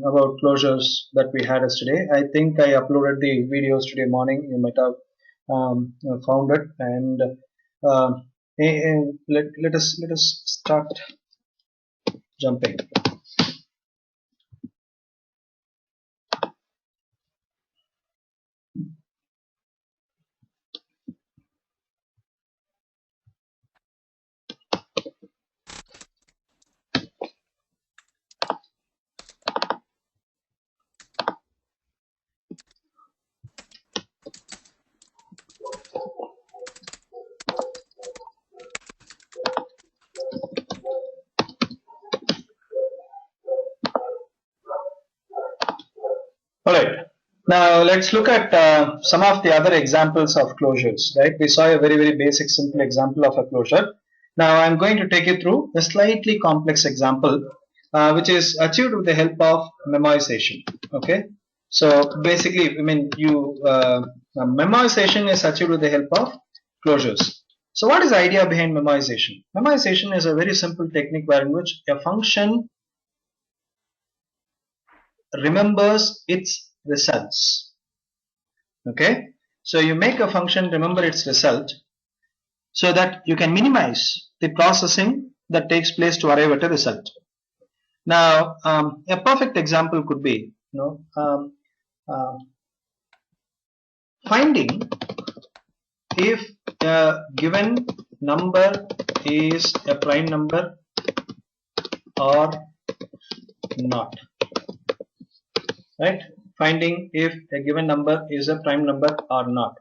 about closures that we had yesterday. I think I uploaded the videos today morning. You might have found it, and let us start jumping. Alright, now let's look at some of the other examples of closures, right? We saw a very basic simple example of a closure. Now I'm going to take you through a slightly complex example which is achieved with the help of memorization. Okay, so basically, I mean, memorization is achieved with the help of closures. So what is the idea behind memorization? Memorization is a very simple technique wherein which a function remembers its results. Okay, so you make a function remember its result so that you can minimize the processing that takes place to arrive at a result. Now a perfect example could be, finding if a given number is a prime number or not. Right? Finding if a given number is a prime number or not.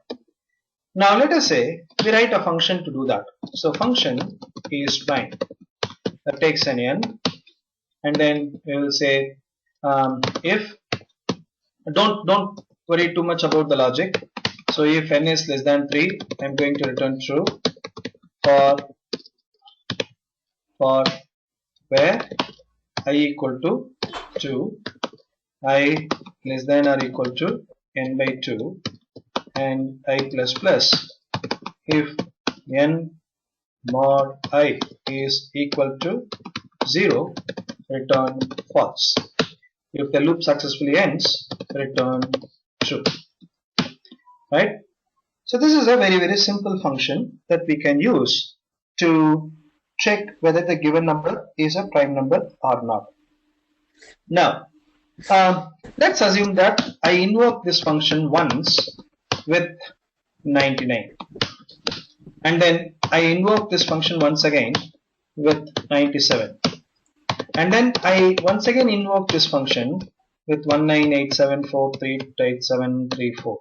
Now let us say we write a function to do that. So function is prime. That takes an n, and then we will say if don't worry too much about the logic. So if n is less than 3, I'm going to return true for where I equal to 2, I less than or equal to n by 2, and I plus plus if n mod I is equal to 0, return false. If the loop successfully ends, return true. Right? So this is a very simple function that we can use to check whether the given number is a prime number or not. Now let's assume that I invoke this function once with 99, and then I invoke this function once again with 97, and then I once again invoke this function with 1987438734.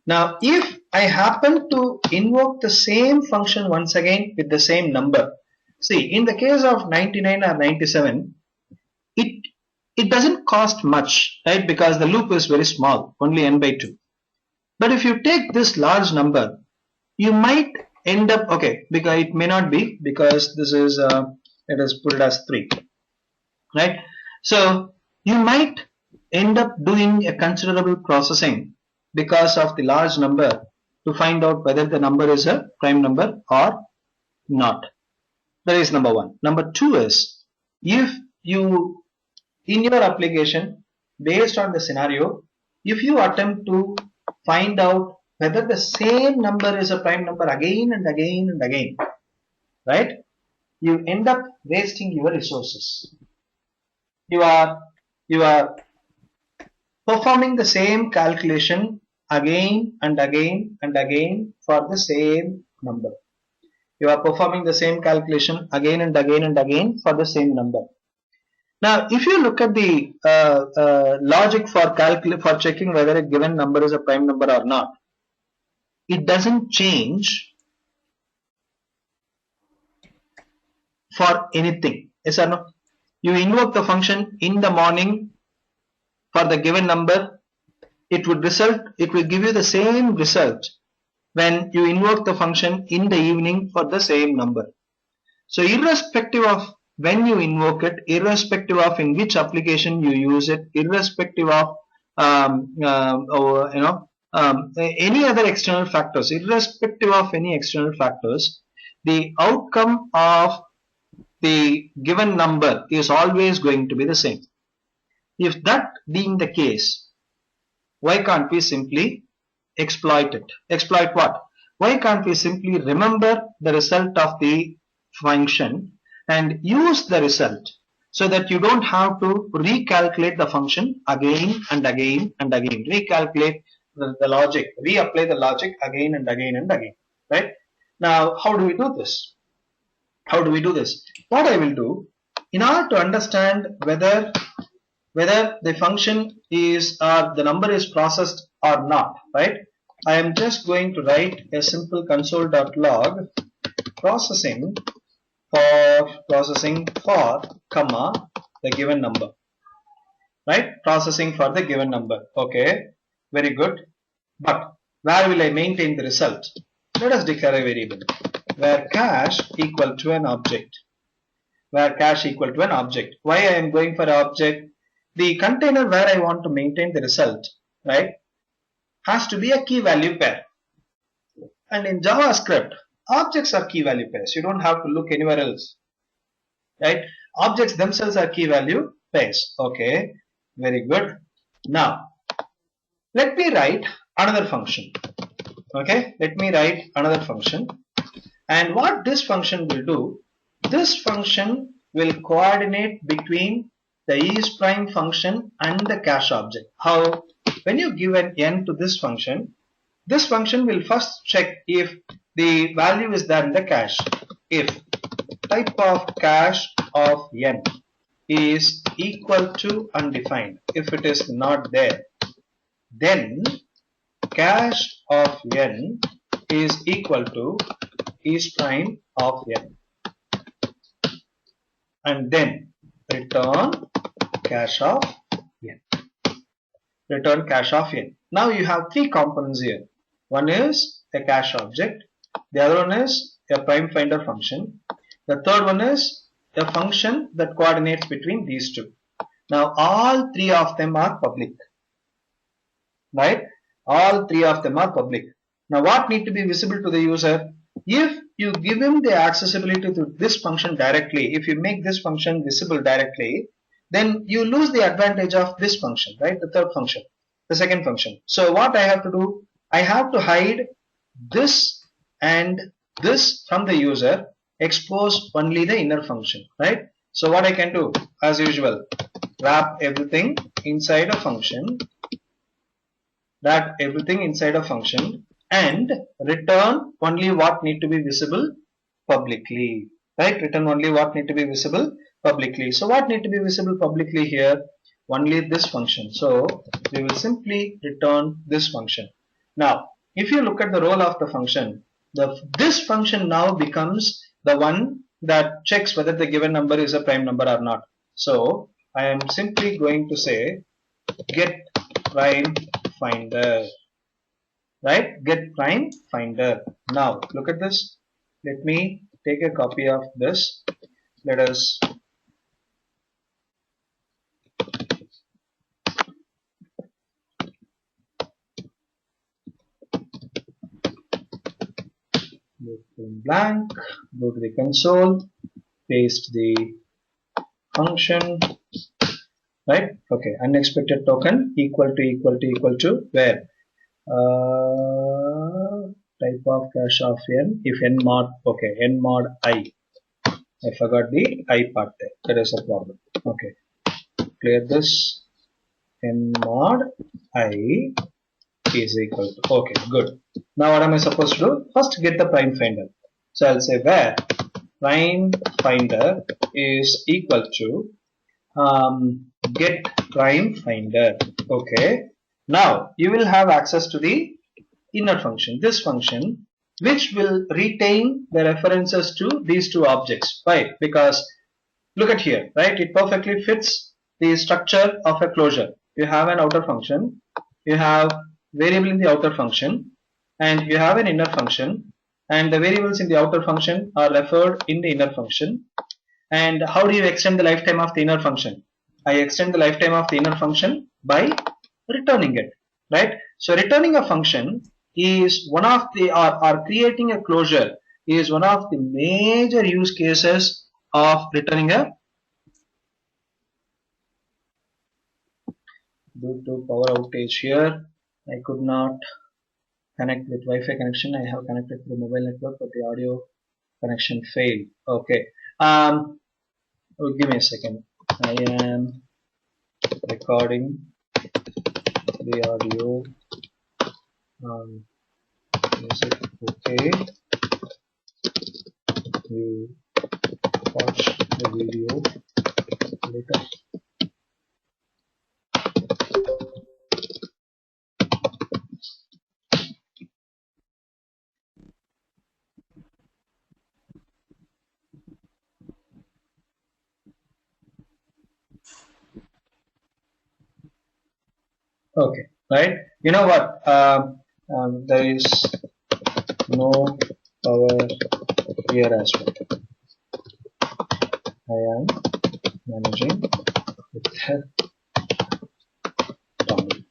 Now if I happen to invoke the same function once again with the same number, see, in the case of 99 or 97, it doesn't cost much, right? Because the loop is very small, only n by 2. But if you take this large number, you might end up, okay, because it may not be, because this is let us put it as 3, right? So you might end up doing a considerable processing because of the large number to find out whether the number is a prime number or not. That is number one. Number two is, if you in your application, based on the scenario, if you attempt to find out whether the same number is a prime number again and again and again, right, you end up wasting your resources. You are performing the same calculation again and again and again for the same number. You are performing the same calculation again and again and again for the same number. Now, if you look at the logic for checking whether a given number is a prime number or not, it doesn't change for anything. Yes or no? You invoke the function in the morning for the given number, it will give you the same result when you invoke the function in the evening for the same number. So irrespective of when you invoke it, irrespective of in which application you use it, irrespective of any other external factors, irrespective of any external factors, the outcome of the given number is always going to be the same. If that being the case, why can't we simply exploit it? Exploit what? Why can't we simply remember the result of the function and use the result so that you don't have to recalculate the function again and again and again. Recalculate the logic, reapply the logic again and again and again, right? Now, how do we do this? How do we do this? What I will do, in order to understand whether the function is the number is processed or not, right? I am just going to write a simple console.log processing for comma the given number, right? Processing for the given number. Okay, very good. But where will I maintain the result? Let us declare a variable where cache equal to an object. Where cache equal to an object. Why I am going for an object? The container where I want to maintain the result, right, has to be a key value pair. And in JavaScript, objects are key value pairs. You don't have to look anywhere else, right? Objects themselves are key value pairs. Okay, very good. Now, let me write another function. Okay, let me write another function. And what this function will do, this function will coordinate between the isPrime function and the cache object. How? When you give an n to this function will first check if the value is there in the cache. If type of cache of n is equal to undefined, if it is not there, then cache of n is equal to isPrime of n, and then return cache of n. Return cache of n. Now you have three components here. One is a cache object, the other one is a prime finder function, the third one is a function that coordinates between these two. Now all three of them are public, right? All three of them are public. Now what need to be visible to the user? If you give him the accessibility to this function directly, if you make this function visible directly, then you lose the advantage of this function, right? The third function, the second function. So what I have to do, I have to hide this and this from the user, expose only the inner function, right? So what I can do, as usual, wrap everything inside a function, and return only what need to be visible publicly, right? Return only what need to be visible publicly. So what need to be visible publicly here? Only this function. So we will simply return this function. Now, if you look at the role of the function, this function now becomes the one that checks whether the given number is a prime number or not. So I am simply going to say get prime finder, right? Get prime finder. Now look at this. Let me take a copy of this. Let us blank, go to the console, paste the function, right? Okay, unexpected token equal to where? Type of cache of n, if n mod, okay, n mod I forgot the I part there, that is a problem. Okay, clear this, n mod I is equal to, okay, good. Now what am I supposed to do? First get the prime finder. So I'll say where prime finder is equal to get prime finder. Okay, now you will have access to the inner function, this function, which will retain the references to these two objects. Why? Because look at here, right? It perfectly fits the structure of a closure. You have an outer function, you have variable in the outer function, and you have an inner function, and the variables in the outer function are referred in the inner function. And how do you extend the lifetime of the inner function? I extend the lifetime of the inner function by returning it, right? So returning a function is one of the, or creating a closure is one of the major use cases of returning a due to power outage here. I could not connect with Wi-Fi connection. I have connected to the mobile network, but the audio connection failed. Okay. Oh, give me a second. I am recording the audio. Is it okay? You watch the video later. Okay, right? You know what? There is no power here as well. I am managing with the dongle.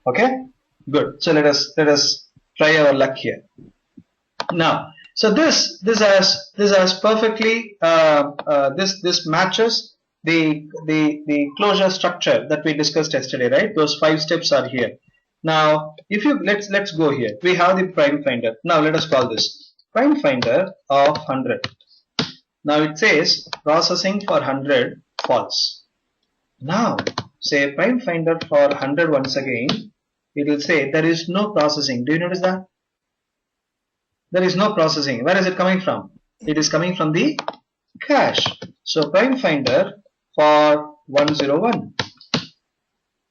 Okay, good. So let us try our luck here. Now, so this has perfectly this matches the closure structure that we discussed yesterday, right? Those 5 steps are here. Now, if you let's go here. We have the prime finder. Now let us call this prime finder of 100. Now it says processing for 100 false. Now say prime finder for 100 once again. It will say there is no processing. Do you notice that? There is no processing. Where is it coming from? It is coming from the cache. So prime finder for 101.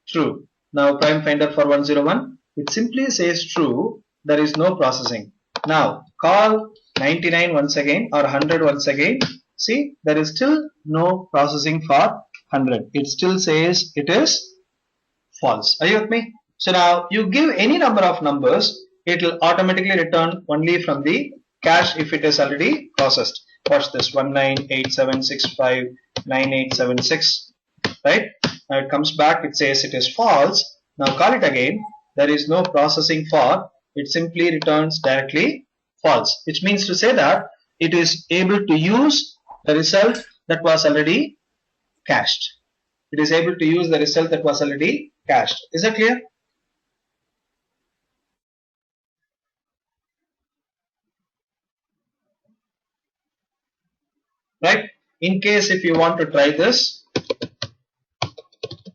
True. Now prime finder for 101. It simply says true. There is no processing. Now call 99 once again or 100 once again. See, there is still no processing for 100. It still says it is false. Are you with me? So now you give any number of numbers, it will automatically return only from the cache if it is already processed. Watch this 1987659876, right? Now it comes back, it says it is false. Now call it again. There is no processing for, it simply returns directly false, which means to say that it is able to use the result that was already cached. It is able to use the result that was already cached. Is that clear? Right? In case if you want to try this,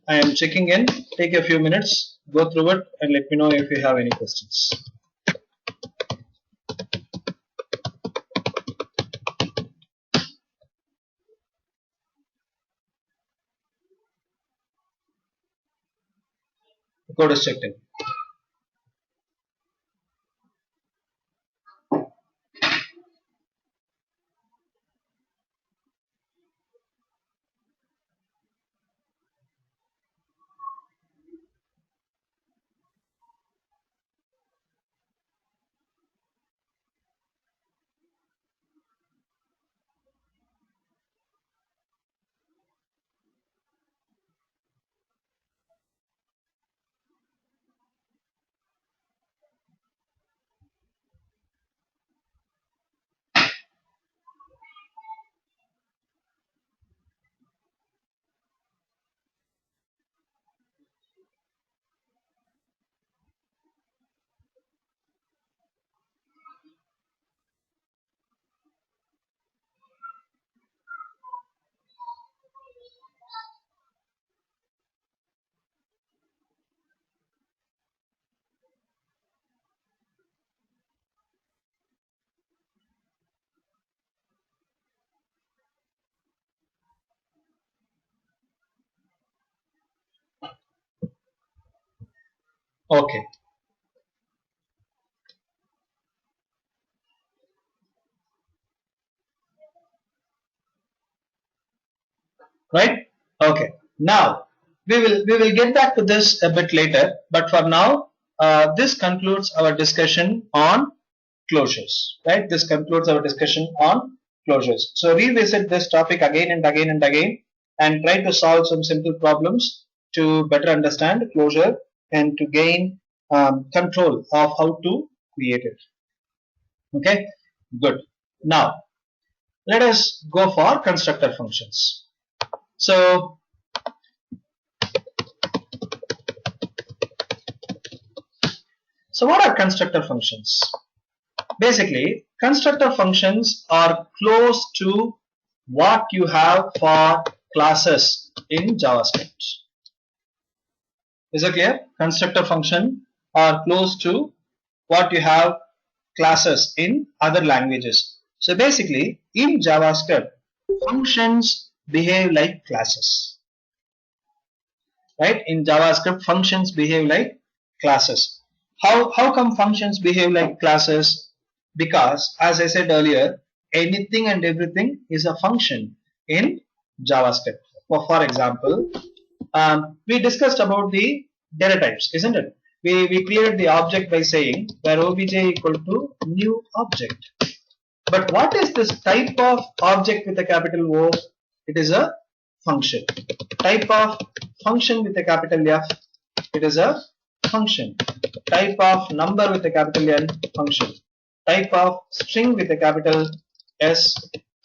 I am checking in. Take a few minutes, go through it and let me know if you have any questions. The code is checked in. Okay. Right? Okay. Now we will get back to this a bit later, but for now this concludes our discussion on closures. Right? This concludes our discussion on closures. So revisit this topic again and again and again and try to solve some simple problems to better understand closure and to gain control of how to create it. Okay, good. Now let us go for constructor functions. So what are constructor functions? Basically, constructor functions are close to what you have for classes in JavaScript. Is it clear? Constructor function are close to what you have classes in other languages. So basically, in JavaScript, functions behave like classes. Right? In JavaScript, functions behave like classes. How come functions behave like classes? Because as I said earlier, anything and everything is a function in JavaScript. For example, we discussed about the data types, isn't it? We created the object by saying where obj equal to new object. But what is this type of object with a capital O? It is a function. Type of function with a capital F, it is a function. Type of number with a capital N, function. Type of string with a capital S,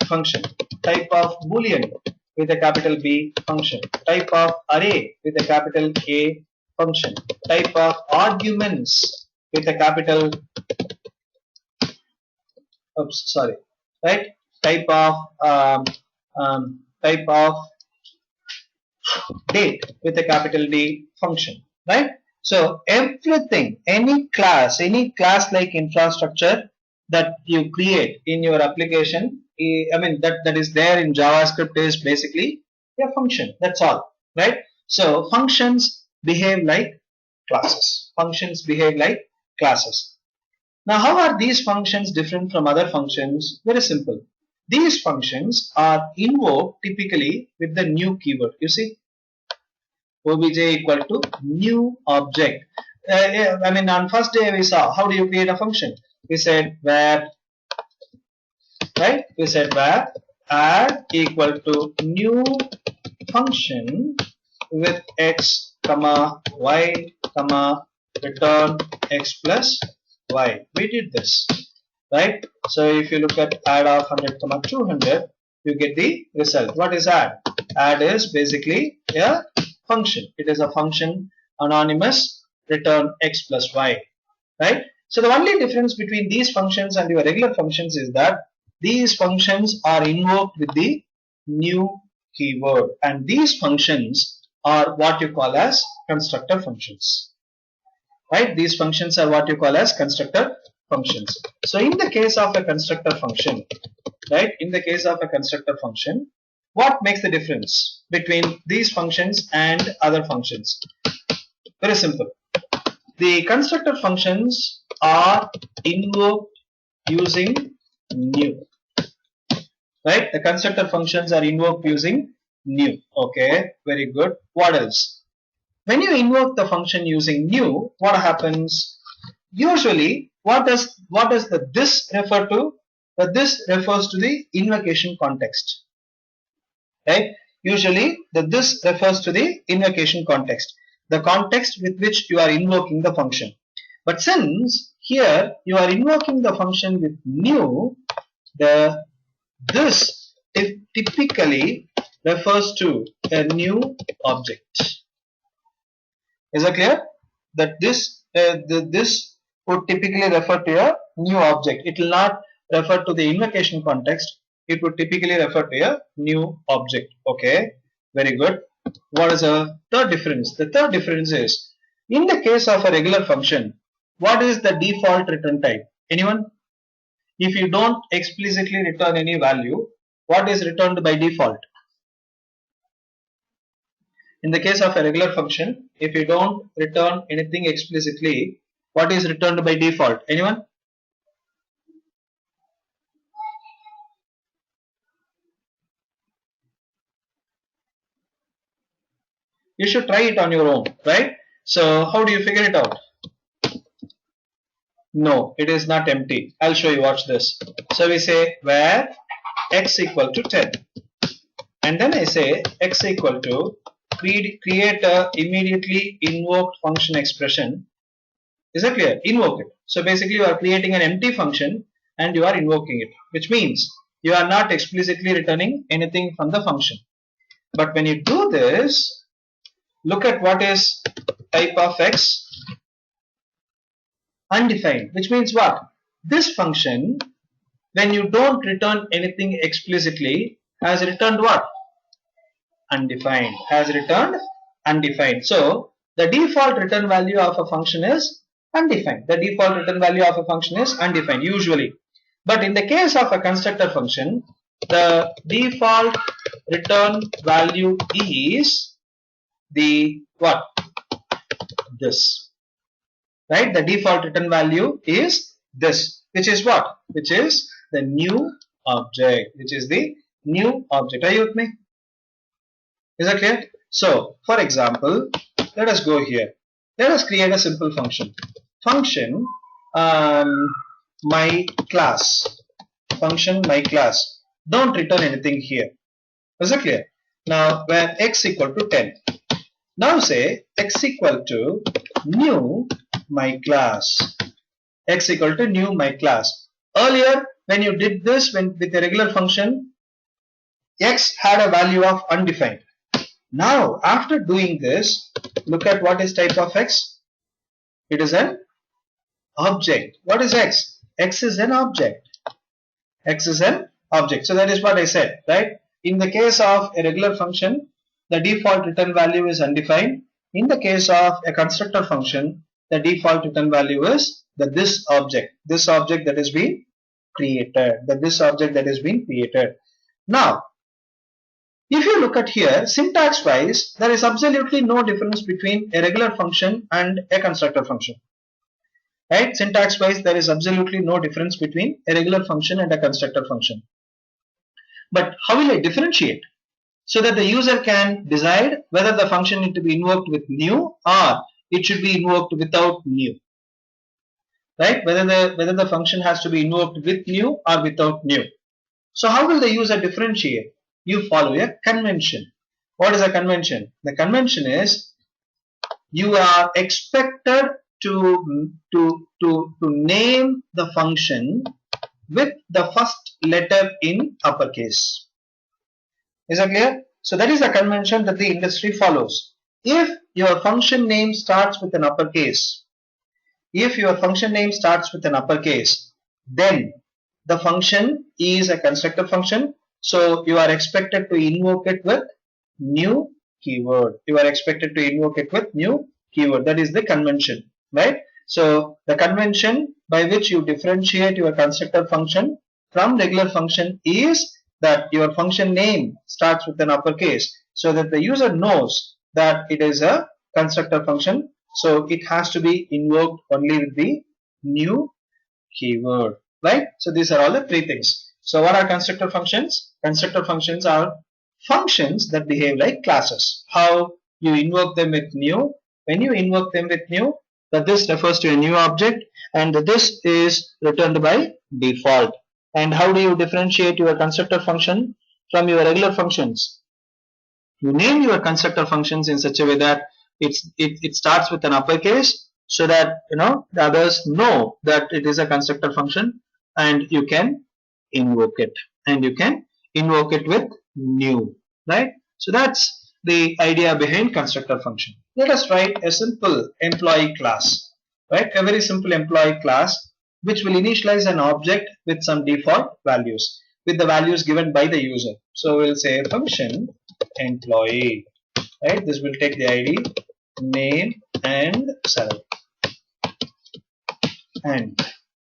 function. Type of boolean with a capital B, function. Type of array with a capital A, function. Type of arguments with a capital right? Type of date with a capital D, function, right? So everything, any class like infrastructure that you create in your application, I mean that is there in JavaScript is basically a function. That's all, right? So functions behave like classes. Functions behave like classes. Now, how are these functions different from other functions? Very simple. These functions are invoked typically with the new keyword. You see, obj equal to new object. I mean, on first day we saw how do you create a function? We said where, right? We said where add equal to new function with x comma y comma return x plus y. We did this, right? So if you look at add of 100 comma 200, you get the result. What is add? Add is basically a function. It is a function anonymous return x plus y, right? So the only difference between these functions and your regular functions is that these functions are invoked with the new keyword, and these functions are what you call as constructor functions. Right? These functions are what you call as constructor functions. So in the case of a constructor function, right? In the case of a constructor function, what makes the difference between these functions and other functions? Very simple. The constructor functions are invoked using new. Right? The constructor functions are invoked using new. Okay, very good. What else? When you invoke the function using new, what happens? Usually, what does the this refer to? The this refers to the invocation context. Right? Usually, the this refers to the invocation context, the context with which you are invoking the function. But since here you are invoking the function with new, the this typically refers to a new object. Is that clear? That this would typically refer to a new object. It will not refer to the invocation context. It would typically refer to a new object. Okay, very good. What is the third difference? The third difference is in the case of a regular function, what is the default return type? Anyone? If you don't explicitly return any value, what is returned by default? In the case of a regular function, if you don't return anything explicitly, what is returned by default? Anyone? You should try it on your own, right? So how do you figure it out? No, it is not empty. I'll show you. Watch this. So we say where x equal to 10, and then I say x equal to create a immediately invoked function expression Is that clear? Invoke it. So basically you are creating an empty function and you are invoking it, which means you are not explicitly returning anything from the function. But when you do this, look at what is type of X, undefined, which means what? This function, when you don't return anything explicitly, has returned what? Undefined. Has returned undefined. So the default return value of a function is undefined. The default return value of a function is undefined usually. But in the case of a constructor function, the default return value is the what? This. Right? The default return value is this, which is what? Which is the new object. Which is the new object. Are you with me? Is that clear? So, for example, let us go here. Let us create a simple function. Function my class. Function my class. Don't return anything here. Is that clear? Now, where x equal to 10. Now say x equal to new my class. X equal to new my class. Earlier, when you did this with a regular function, x had a value of undefined. Now, after doing this, look at what is type of X. It is an object. What is X? X is an object. X is an object. So that is what I said, right? In the case of a regular function, the default return value is undefined. In the case of a constructor function, the default return value is this object that has been created. This object that has been created. Now, if you look at here, syntax wise, there is absolutely no difference between a regular function and a constructor function. Right? Syntax wise, there is absolutely no difference between a regular function and a constructor function. But how will I differentiate? So that the user can decide whether the function need to be invoked with new or it should be invoked without new. Right? Whether the function has to be invoked with new or without new. So how will the user differentiate? You follow a convention. What is a convention? The convention is you are expected to name the function with the first letter in uppercase. Is that clear? So that is the convention that the industry follows. If your function name starts with an uppercase, then the function is a constructor function. So you are expected to invoke it with new keyword. That is the convention, right? So the convention by which you differentiate your constructor function from regular function is that your function name starts with an uppercase so that the user knows that it is a constructor function. So it has to be invoked only with the new keyword, right? So these are all the three things. So what are constructor functions? Constructor functions are functions that behave like classes. How you invoke them with new. When you invoke them with new, this refers to a new object and this is returned by default. And how do you differentiate your constructor function from your regular functions? You name your constructor functions in such a way that it starts with an uppercase so that the others know that it is a constructor function and you can invoke it with new, right? So that's the idea behind constructor function. Let us write a simple employee class, right? A very simple employee class which will initialize an object with some default values, with the values given by the user. So we'll say function employee, right? This will take the ID, name and salary. And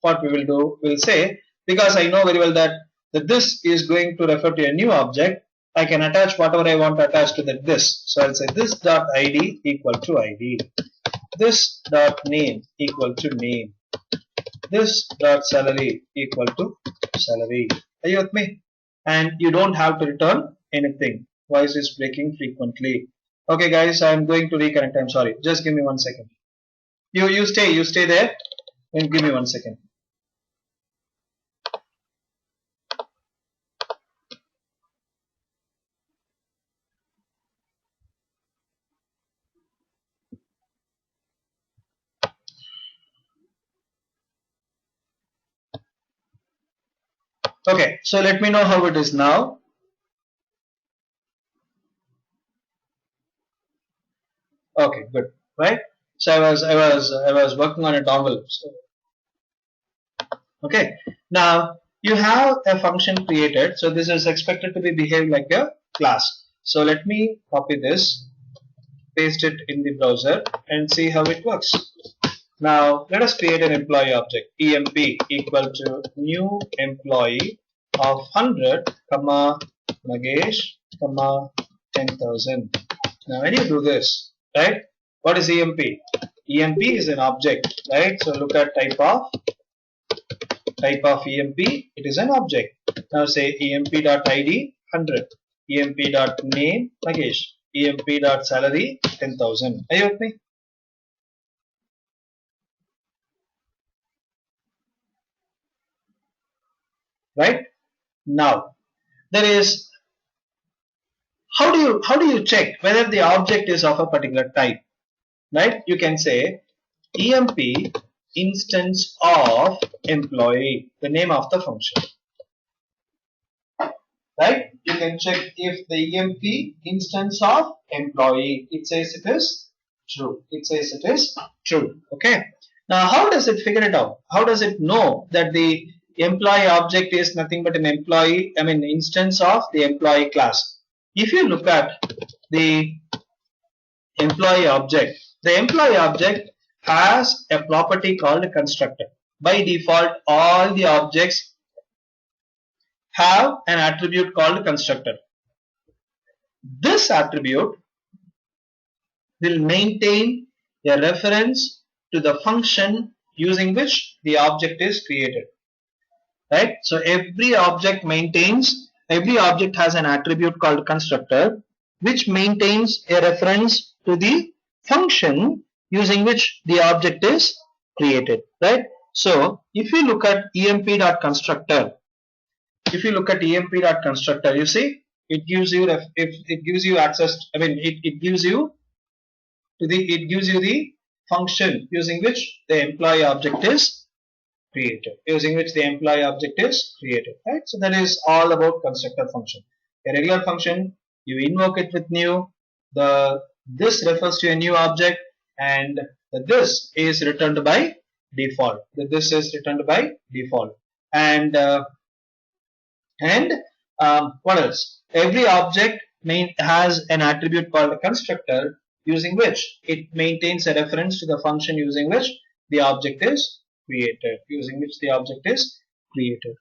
what we will do, we'll say, because I know very well that this is going to refer to a new object, I can attach whatever I want to attach to this. So I'll say this dot ID equal to ID, this dot name equal to name, this dot salary equal to salary. Are you with me? And you don't have to return anything. Voice is breaking frequently. Okay guys, I'm going to reconnect. I'm sorry. Just give me 1 second. You stay there and give me 1 second. Okay, so let me know how it is now. Okay, good, right? So I was working on a dongle. So, okay, now you have a function created. So this is expected to be behave like a class. So let me copy this, paste it in the browser, and see how it works. Now let us create an employee object. emp equal to new employee of 100, comma Nagesh, comma 10,000. Now when you do this, right? What is emp? Emp is an object, right? So look at type of emp. It is an object. Now say emp.id 100, emp.name Nagesh, emp.salary 10,000. Are you with me? Right? Now there is, how do you check whether the object is of a particular type? Right? You can say emp instance of employee, the name of the function. Right? You can check if the emp instance of employee, it says it is true. It says it is true. Okay. Now how does it figure it out? How does it know that the employee object is nothing but an employee, instance of the employee class? If you look at the the employee object has a property called constructor. By default, all the objects have an attribute called constructor. This attribute will maintain a reference to the function using which the object is created. Right? So every object has an attribute called constructor, which maintains a reference to the function using which the object is created. Right? So if you look at emp.constructor, you see it gives you access. It gives you the function using which the employee object is created. Right? So that is all about constructor function. A regular function, you invoke it with new. This refers to a new object, and this is returned by default. And what else? Every object has an attribute called a constructor, using which it maintains a reference to the function using which the object is created.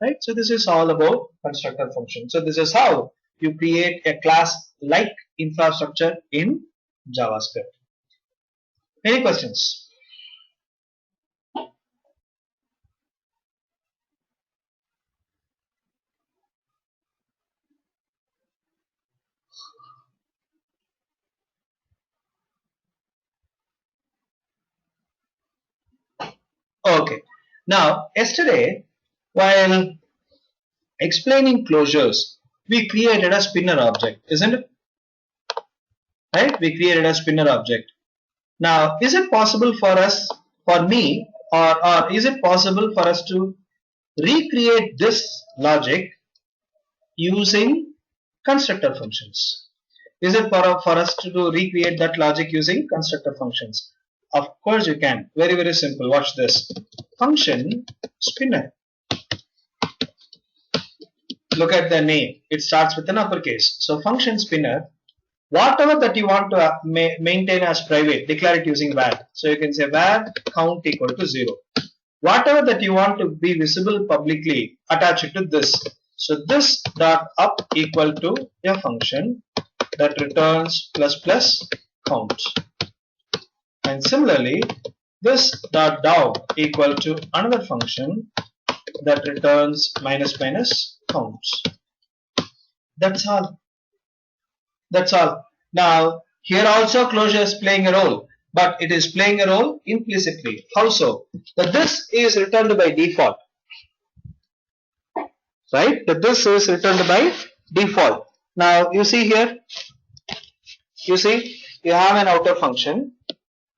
Right? So this is all about constructor function. So this is how you create a class-like infrastructure in JavaScript. Any questions? Okay. Now, yesterday, while explaining closures, we created a spinner object, isn't it? Right? We created a spinner object. Now, is it possible for me, or is it possible for us to recreate this logic using constructor functions? Is it for us to recreate that logic using constructor functions? Of course you can. Very, very simple. Watch this. Function spinner. Look at the name. It starts with an uppercase. So function spinner, whatever that you want to maintain as private, declare it using var. So you can say var count equal to 0. Whatever that you want to be visible publicly, attach it to this. So this dot up equal to a function that returns plus plus count. And similarly, this dot down equal to another function that returns minus minus counts. That's all. Now here also closure is playing a role, but it is playing a role implicitly. How so? That this is returned by default. Right? That this is returned by default. Now you see here, you have an outer function,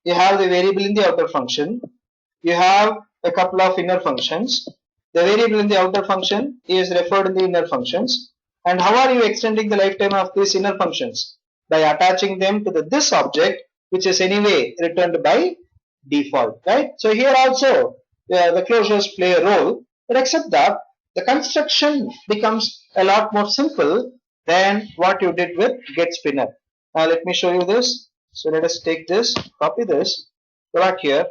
you have the variable in the outer function, you have a couple of inner functions, The variable in the outer function is referred in the inner functions. And how are you extending the lifetime of these inner functions? By attaching them to the this object, which is anyway returned by default, right? So here also the closures play a role, but except that the construction becomes a lot more simple than what you did with get spinner. Now let me show you this. So let us take this, copy this, go back here,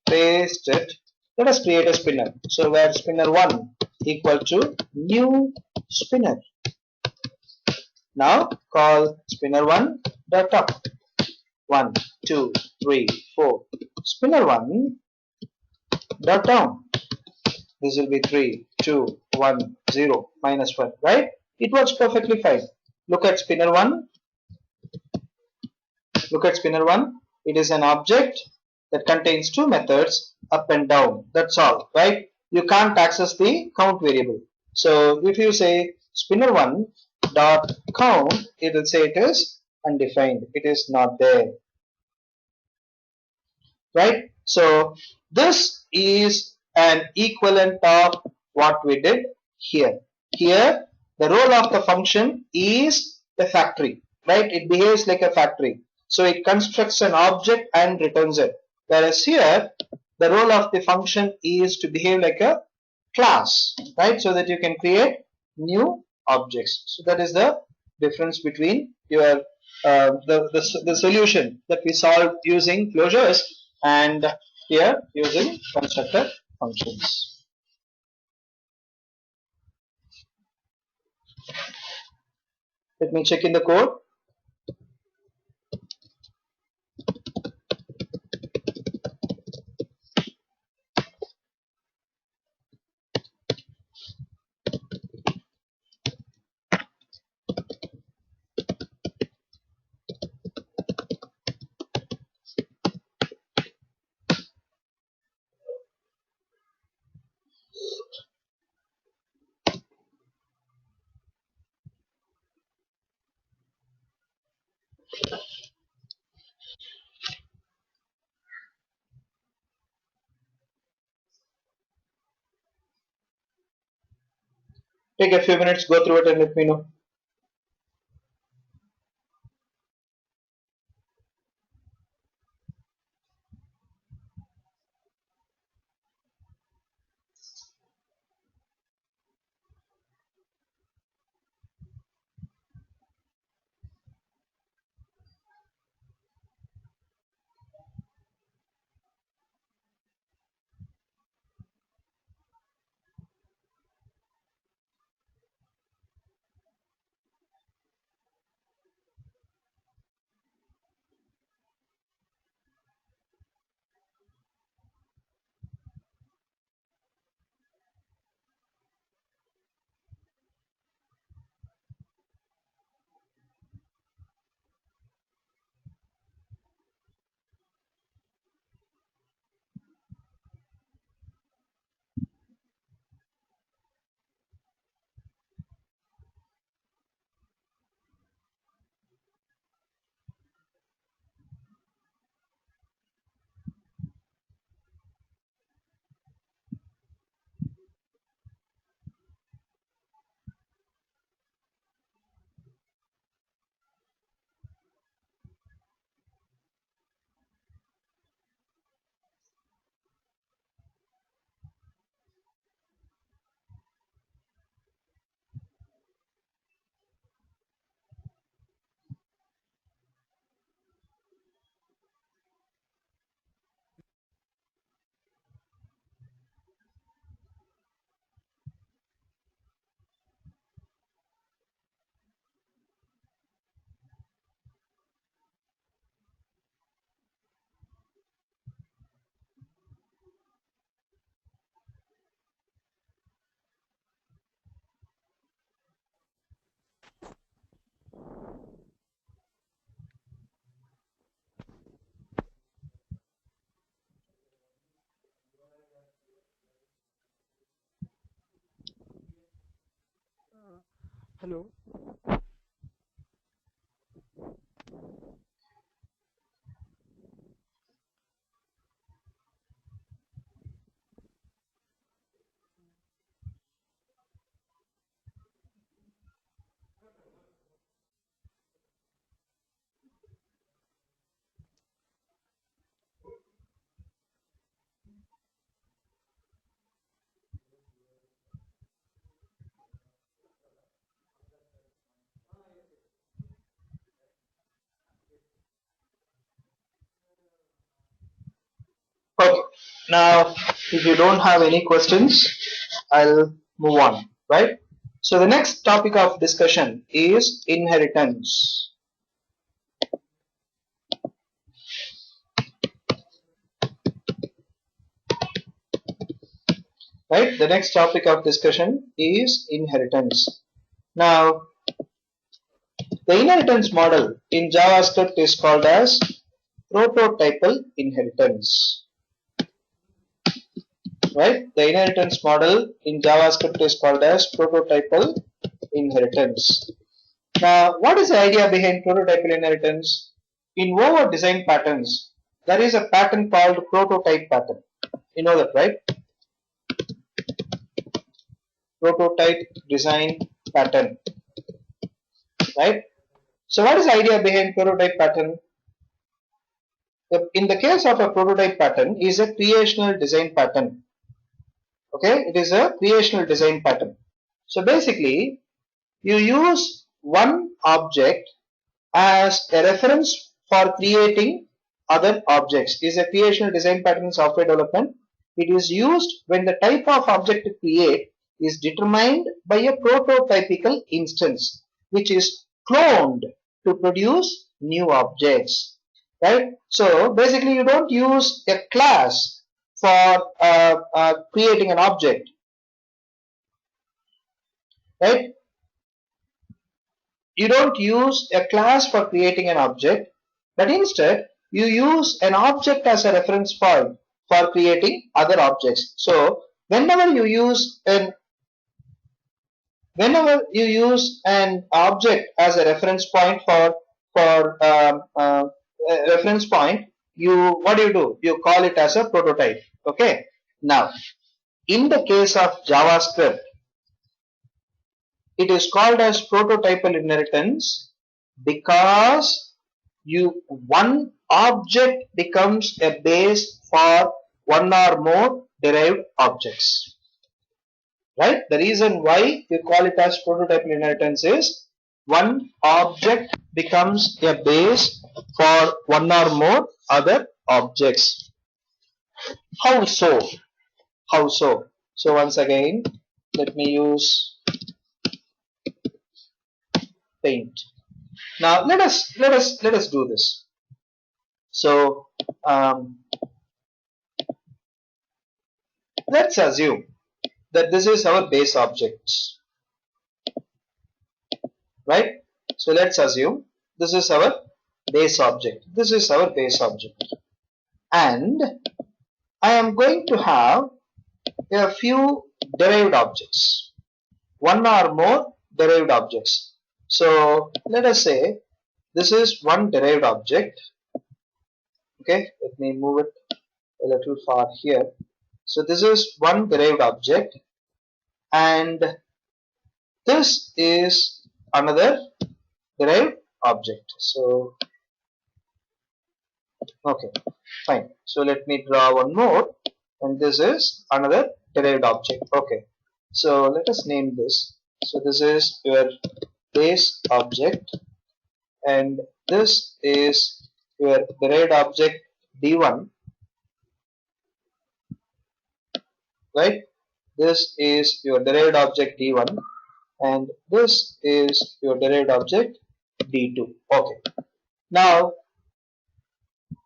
paste it. Let us create a spinner. So where spinner 1 equal to new spinner. Now call spinner 1 dot top. 1, 2, 3, 4. Spinner 1 dot down. This will be 3, 2, 1, 0, minus 1, right? It works perfectly fine. Look at spinner 1. Look at spinner 1. It is an object that contains two methods, up and down. That's all, right? You can't access the count variable. So if you say spinner 1 dot count, it will say it is undefined. It is not there, right? So this is an equivalent of what we did here. Here the role of the function is a factory, right? It behaves like a factory. So it constructs an object and returns it. Whereas here the role of the function is to behave like a class, right? So that you can create new objects. So that is the difference between your the solution that we solved using closures and here using constructor functions. Let me check in the code. Take a few minutes, go through it and let me know. Hello. Now, if you don't have any questions, I'll move on, right? So the next topic of discussion is inheritance. Right? The next topic of discussion is inheritance. Now, the inheritance model in JavaScript is called as prototypal inheritance. Right? The inheritance model in JavaScript is called as prototypal inheritance. Now, what is the idea behind prototypal inheritance? In over design patterns, there is a pattern called prototype pattern. You know that, right? Prototype design pattern. Right? So, what is the idea behind prototype pattern? In the case of a prototype pattern, is a creational design pattern. Okay, it is a creational design pattern. So basically, you use one object as a reference for creating other objects. It is a creational design pattern in software development. It is used when the type of object to create is determined by a prototypical instance, which is cloned to produce new objects. Right? So basically, you don't use a class for creating an object. Right? You don't use a class for creating an object, but instead you use an object as a reference point for creating other objects. So whenever you use an object as a reference point for reference point, what do? You call it as a prototype. Okay. Now, in the case of JavaScript, it is called as prototypal inheritance because one object becomes a base for one or more derived objects. Right? The reason why we call it as prototypal inheritance is one object becomes a base for one or more other objects. How so? How so? So once again, let me use paint. Now let us do this. So let's assume that this is our base object, right? So let's assume this is our base object. This is our base object, and I am going to have a few derived objects, one or more derived objects. So let us say this is one derived object. Okay, let me move it a little far here. So this is one derived object, and this is another derived object. So okay, fine. So let me draw one more, and this is another derived object. Okay, so let us name this. So this is your base object, and this is your derived object d1, right? This is your derived object d1, and this is your derived object d2. Okay, now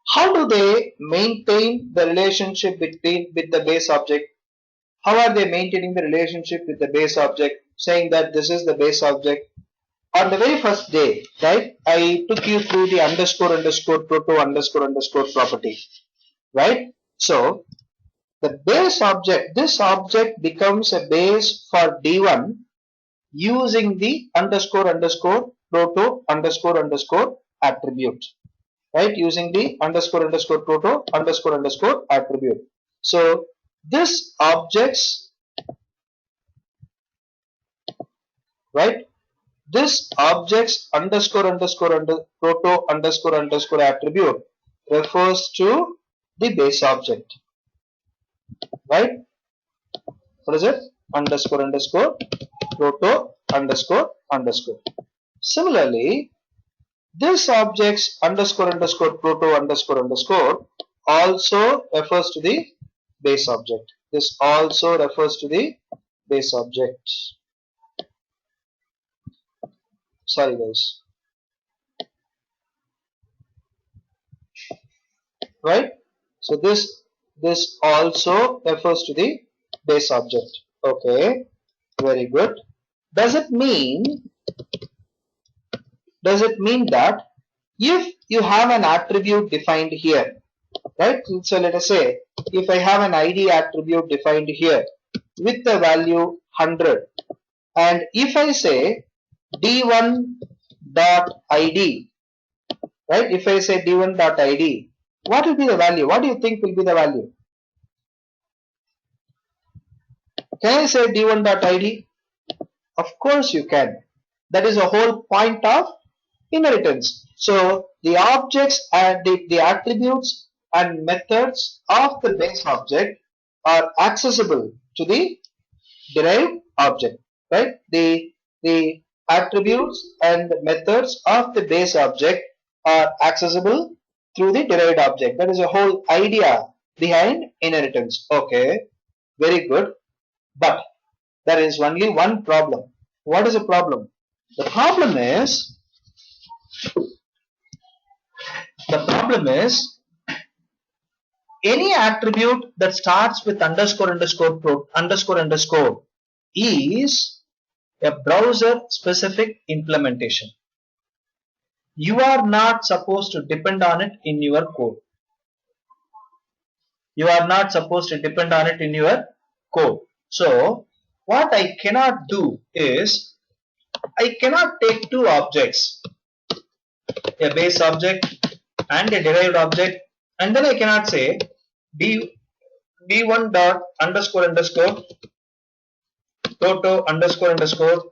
how do they maintain the relationship with the base object? How are they maintaining the relationship with the base object, saying that this is the base object? On the very first day, right, I took you through the underscore underscore proto underscore underscore property, right? So the base object, this object becomes a base for d1 using the underscore underscore proto underscore underscore attribute, right? Using the underscore underscore proto underscore underscore attribute. So this objects, right? This object's underscore underscore proto underscore underscore attribute refers to the base object, right? What is it? Underscore underscore proto underscore underscore. Similarly, this object's underscore underscore proto underscore underscore also refers to the base object. This also refers to the base object. Sorry guys. Right? So this also refers to the base object. Okay, very good. Does it mean that if you have an attribute defined here, right? So let us say if I have an ID attribute defined here with the value 100, and if I say d1 dot id, right? If I say d1 dot id, what will be the value? What do you think will be the value? Can I say d1 dot id? Of course you can. That is the whole point of inheritance. So the objects and the attributes and methods of the base object are accessible to the derived object, right? The attributes and methods of the base object are accessible through the derived object. That is the whole idea behind inheritance. Okay, very good. But there is only one problem. What is the problem? The problem is any attribute that starts with underscore underscore is a browser specific implementation. You are not supposed to depend on it in your code. You are not supposed to depend on it in your code. So what I cannot do is I cannot take two objects, a base object and a derived object, and then I cannot say d1 dot underscore proto underscore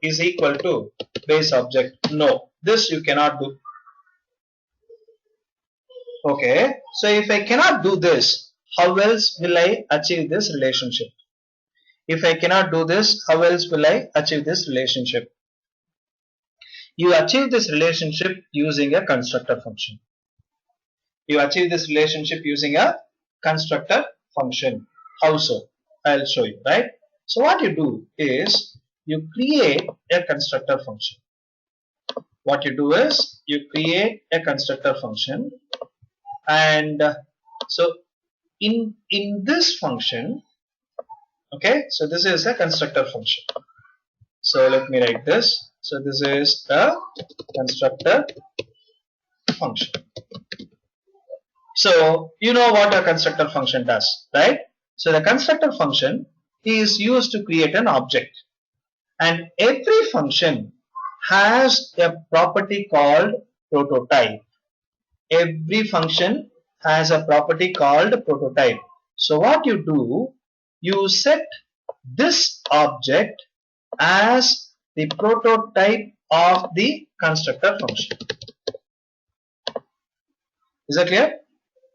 is equal to base object. No, this you cannot do. Okay, so if I cannot do this, how else will I achieve this relationship? If I cannot do this, how else will I achieve this relationship? You achieve this relationship using a constructor function. You achieve this relationship using a constructor function. How so? I'll show you, right? So what you do is you create a constructor function. What you do is you create a constructor function, and so in this function, okay, so this is a constructor function. So let me write this. So this is a constructor function. So you know what a constructor function does, right? So the constructor function is used to create an object, and every function has a property called prototype. Every function has a property called prototype. So what you do, you set this object as the prototype of the constructor function. Is that clear?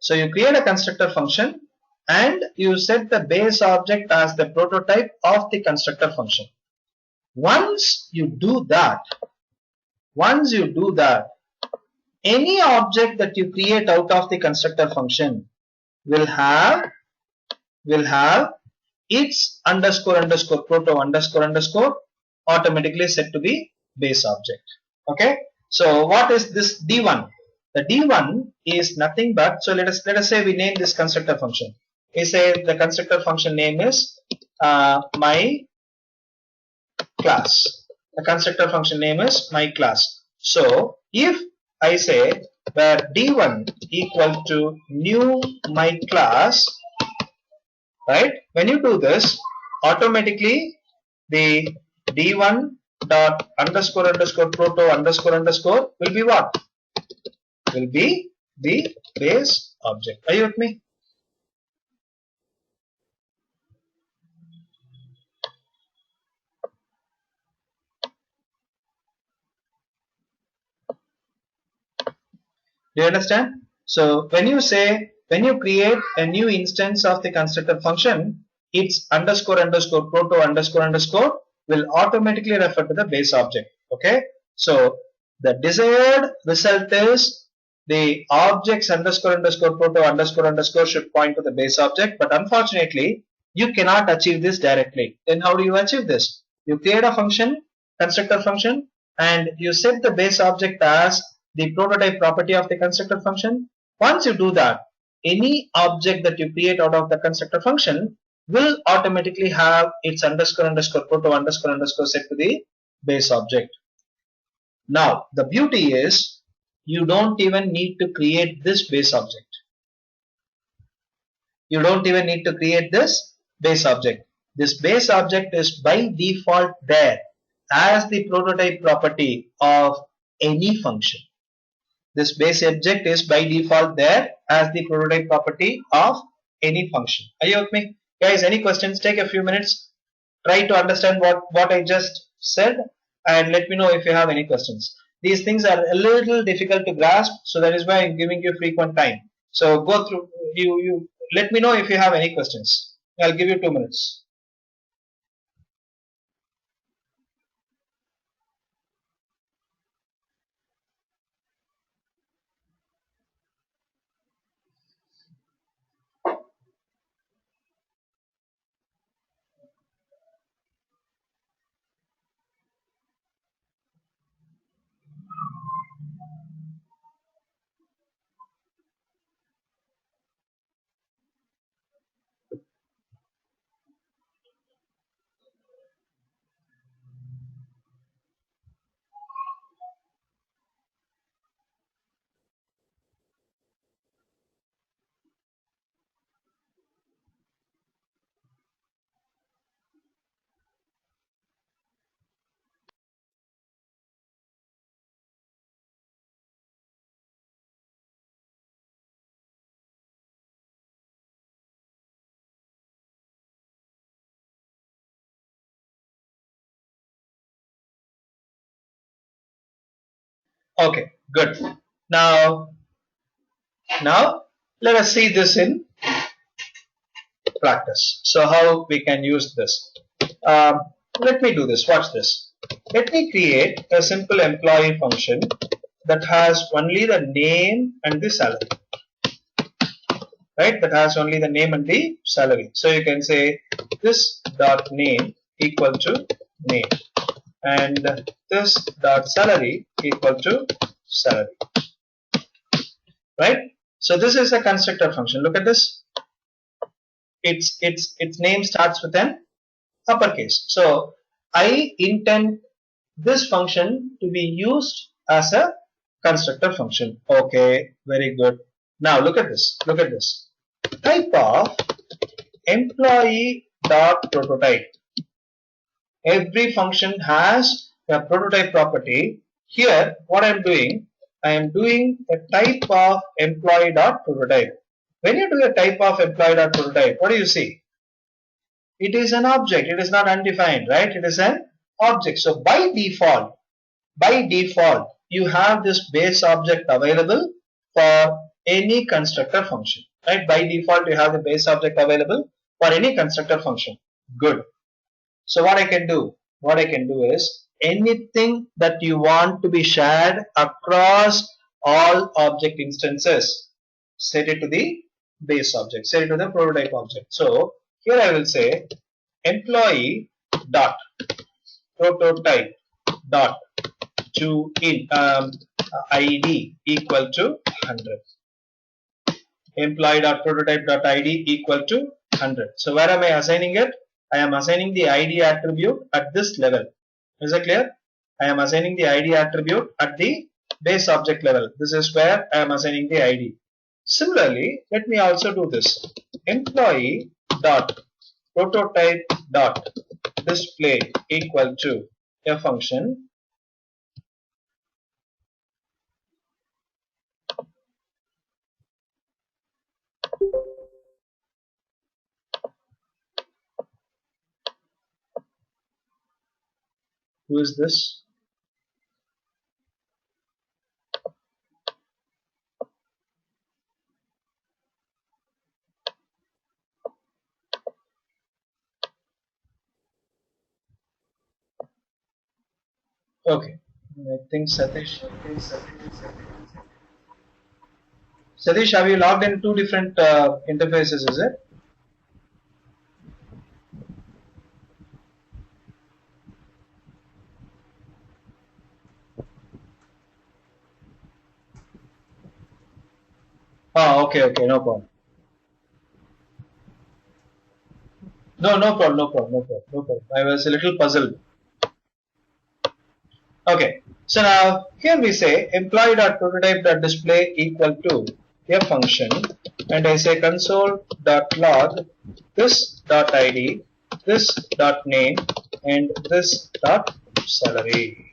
So you create a constructor function and you set the base object as the prototype of the constructor function. Once you do that, any object that you create out of the constructor function will have its proto underscore automatically set to be base object. Okay, so what is this d1? The d1 is nothing but, so let us say we name this constructor function. We say the constructor function name is my class. The constructor function name is my class. So if I say where d1 equal to new my class, right? When you do this, automatically the d1 dot underscore proto underscore will be what? Will be the base object. Are you with me? Do you understand? So when you create a new instance of the constructor function, its underscore proto underscore will automatically refer to the base object. Okay. So the desired result is the objects underscore underscore proto underscore underscore should point to the base object, but unfortunately you cannot achieve this directly. Then how do you achieve this? You create a function, constructor function, and you set the base object as the prototype property of the constructor function. Once you do that, any object that you create out of the constructor function will automatically have its underscore underscore proto underscore underscore set to the base object. Now the beauty is you don't even need to create this base object. You don't even need to create this base object. This base object is by default there as the prototype property of any function. This base object is by default there as the prototype property of any function. Are you with me? Guys, any questions? Take a few minutes. Try to understand what I just said and let me know if you have any questions. These things are a little difficult to grasp, so that is why I'm giving you frequent time. So go through, you let me know if you have any questions. I'll give you 2 minutes. Okay, good. Now let us see this in practice. So how we can use this? Let me do this. Watch this. Let me create a simple employee function that has only the name and the salary. Right? That has only the name and the salary. So you can say this dot name equal to name and this dot salary equal to salary. Right? So this is a constructor function. Look at this. Its name starts with an uppercase. So I intend this function to be used as a constructor function. Okay, very good. Now look at this. Look at this. Type of employee dot prototype. Every function has a prototype property. Here, what I am doing a type of employee dot prototype. When you do a type of employee dot prototype, what do you see? It is an object. It is not undefined, right? It is an object. So by default, you have this base object available for any constructor function, right? By default, you have the base object available for any constructor function. Good. So what I can do is anything that you want to be shared across all object instances, set it to the base object, set it to the prototype object. So here I will say employee dot prototype dot to in id equal to 100. Employee dot prototype dot id equal to 100. So where am I assigning it? I am assigning the id attribute at this level. Is it clear? I am assigning the id attribute at the base object level. This is where I am assigning the id. Similarly, let me also do this. Employee dot prototype dot display equal to a function who is this? Okay, I think Satish. Satish, have you logged in two different interfaces, is it? Oh, okay, okay, no problem. No problem, no problem, no problem, no problem. I was a little puzzled. Okay, so now here we say employee.prototype.display equal to a function, and I say console.log this.id, this.name, and this.salary.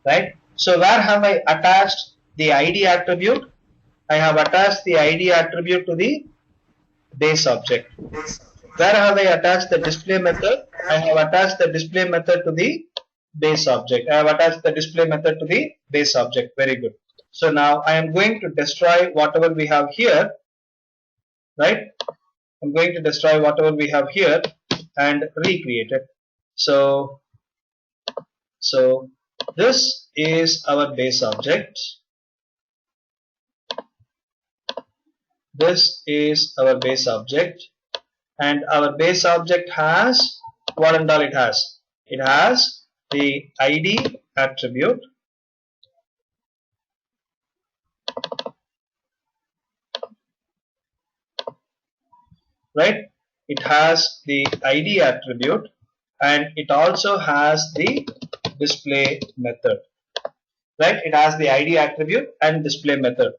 Right? So where have I attached the ID attribute? I have attached the ID attribute to the base object. Where have I attached the display method? I have attached the display method to the base object. I have attached the display method to the base object. Very good. So now I am going to destroy whatever we have here, right? I'm going to destroy whatever we have here and recreate it. So this is our base object. This is our base object, and our base object has what and all it has. It has the ID attribute, right? It has the ID attribute, and it also has the display method, right? It has the ID attribute and display method.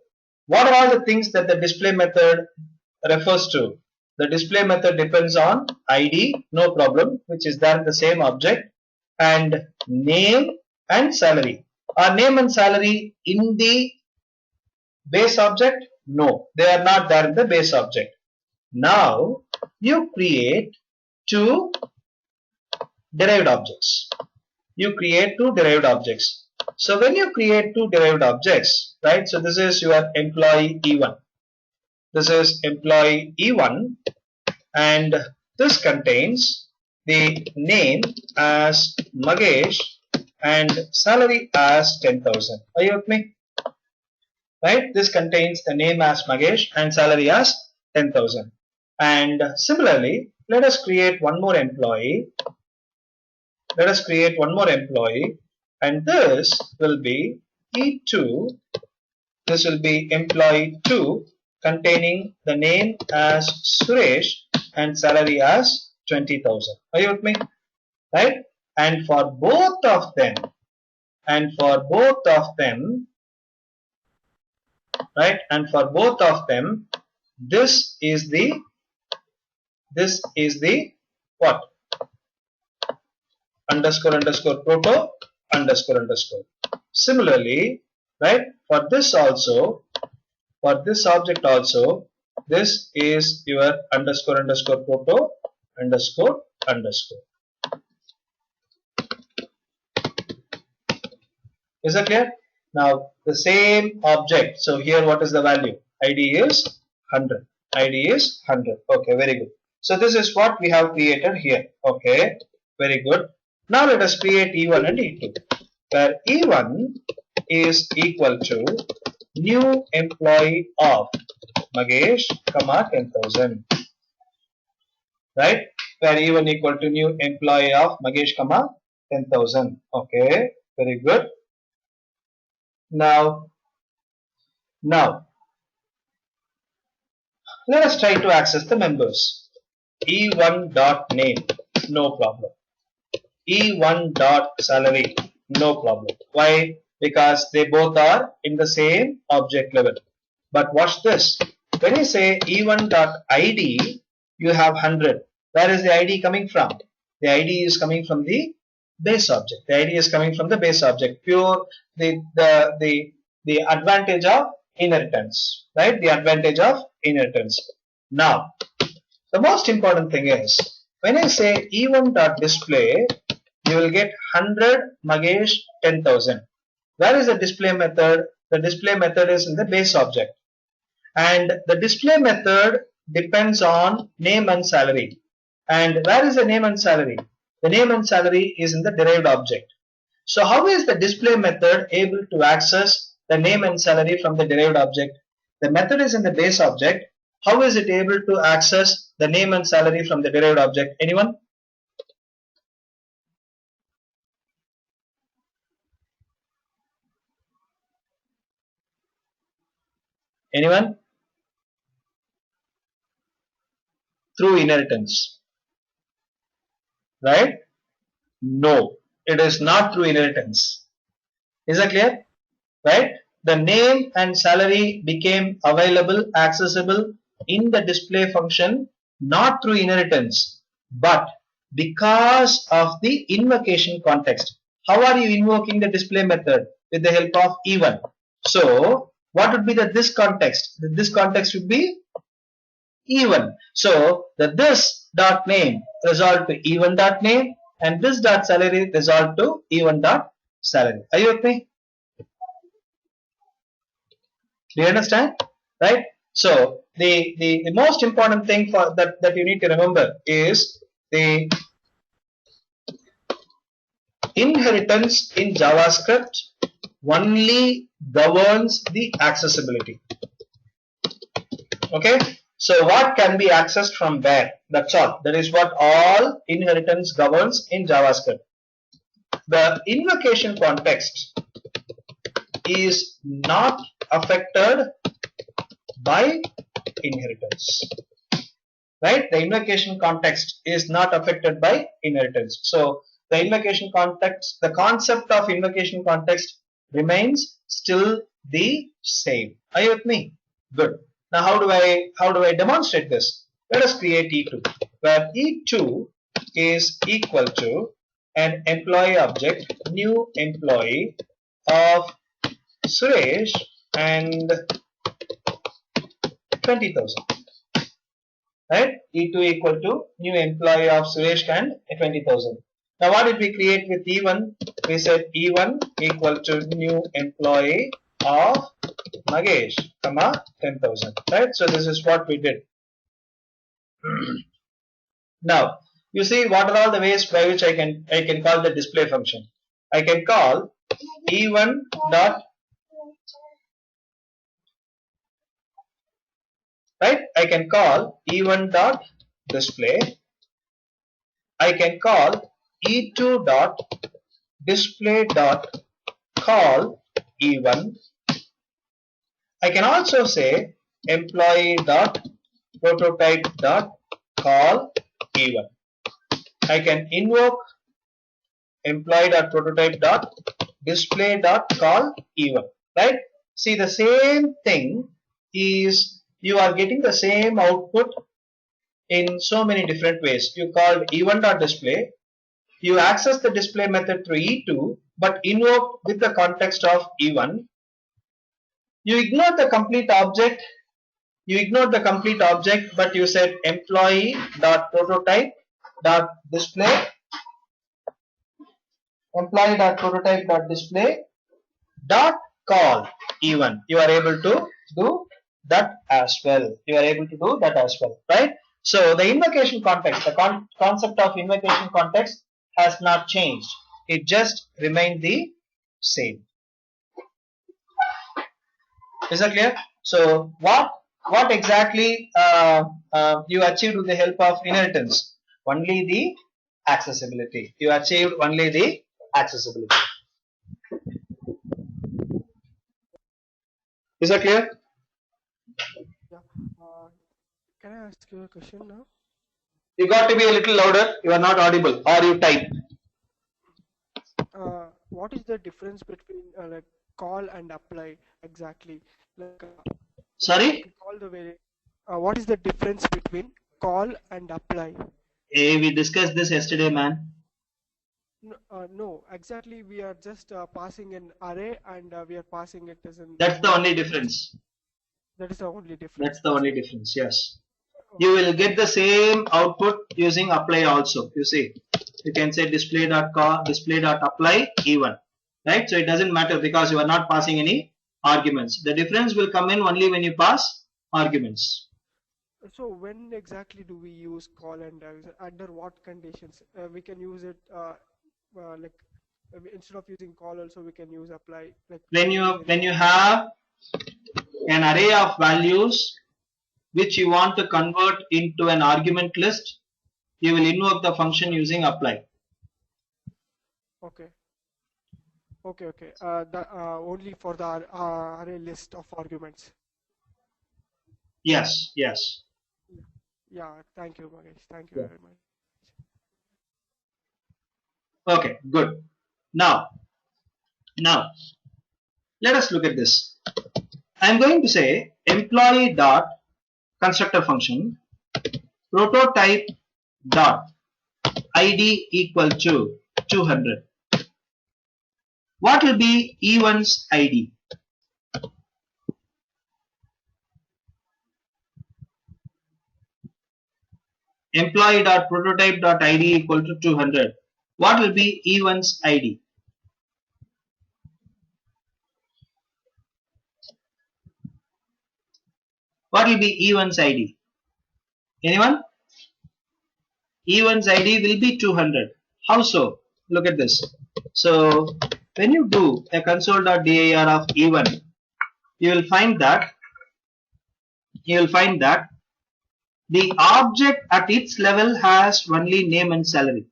What are all the things that the display method refers to? The display method depends on ID, no problem, which is there in the same object, and name and salary. Are name and salary in the base object? No, they are not there in the base object. Now you create two derived objects. You create two derived objects. So when you create two derived objects, right? So this is your employee E1. This is employee E1, and this contains the name as Magesh and salary as 10,000. Are you with me? Right? This contains the name as Magesh and salary as 10,000. And similarly, let us create one more employee. Let us create one more employee, and this will be E2. This will be employee 2, containing the name as Suresh and salary as 20,000. Are you with me? Right? And for both of them, right? And for both of them, this is the what? Underscore underscore proto underscore underscore. Similarly, right? For this also, for this object also, this is your underscore underscore proto underscore underscore. Is that clear? Now the same object. So here what is the value? ID is 100. ID is 100. Okay, very good. So this is what we have created here. Okay, very good. Now let us create E1 and E2, where E1 is equal to new employee of Magesh, 10,000. Right? Where E1 equal to new employee of Magesh, 10,000. Okay, very good. Now let us try to access the members. E1.name, no problem. E1.salary, no problem. Why? Because they both are in the same object level. But watch this. When you say E1.id, you have 100. Where is the ID coming from? The ID is coming from the base object. The ID is coming from the base object. Pure the advantage of inheritance, right? The advantage of inheritance. Now, the most important thing is when I say E1.display, you will get 100 Magesh 10,000. Where is the display method? The display method is in the base object, and the display method depends on name and salary. And where is the name and salary? The name and salary is in the derived object. So how is the display method able to access the name and salary from the derived object? The method is in the base object. How is it able to access the name and salary from the derived object? Anyone? Anyone? Through inheritance, right? No, it is not through inheritance. Is that clear? Right? The name and salary became available, accessible in the display function, not through inheritance, but because of the invocation context. How are you invoking the display method? With the help of even. So, what would be the this context? The this context would be even. So, the this dot name resolved to even dot name and this dot salary resolved to even dot salary. Are you with me? Do you understand? Right? So the most important thing for that you need to remember is the inheritance in JavaScript only governs the accessibility. Okay? So what can be accessed from where? That's all. That is what all inheritance governs in JavaScript. The invocation context is not affected by inheritance, right? The invocation context is not affected by inheritance. So the invocation context, the concept of invocation context remains still the same. Are you with me? Good. Now how do I demonstrate this? Let us create E2, where E2 is equal to an employee object, new employee of Suresh and 20,000, right? E2 equal to new employee of Suresh and 20,000. Now what did we create with E1? We said E1 equal to new employee of Nagesh, comma 10,000, right? So this is what we did. Now you see what are all the ways by which I can call the display function. I can call E1 dot, right? I can call E1 dot display. I can call E2 dot display dot call E1. I can also say employee dot prototype dot call E1. I can invoke employee dot prototype dot display dot call E1, right? See, the same thing is you are getting the same output in so many different ways. You called E1 dot display. You access the display method through E2, but invoke with the context of E1. You ignore the complete object. You ignored the complete object, but you said employee dot prototype dot display, employee dot prototype dot display dot call E1. You are able to do that as well. You are able to do that as well, right? So the invocation context, the concept of invocation context has not changed. It just remained the same. Is that clear? So what exactly you achieved with the help of inheritance? Only the accessibility. You achieved only the accessibility. Is that clear? Yeah. Can I ask you a question now? You got to be a little louder. You are not audible, or you type. What is the difference between like call and apply exactly? Like Sorry? call the way. What is the difference between call and apply? Hey, we discussed this yesterday, man. No, exactly. We are just passing an array and we are passing it as a That's the number. only difference. That is the only difference. That's the That's only right. difference. Yes. Okay. You will get the same output using apply also. You see, you can say display.apply even, right? So it doesn't matter because you are not passing any arguments. The difference will come in only when you pass arguments. So when exactly do we use call and under what conditions we can use it like instead of using call also we can use apply, like we When can use any. you have an array of values which you want to convert into an argument list, you will invoke the function using apply. Okay. Okay. The only for the array list of arguments. Yes, yes. Yeah. Thank you, Magesh. Thank you Yeah. very much. Okay, good. Now, let us look at this. I am going to say employee dot constructor function prototype dot id equal to 200. What will be E1's ID? Employee.prototype.id equal to 200. What will be E1's ID? What will be E1's ID? Anyone? E1's ID will be 200. How so? Look at this. So when you do a console.dir of E1, you will find that the object at its level has only name and salary.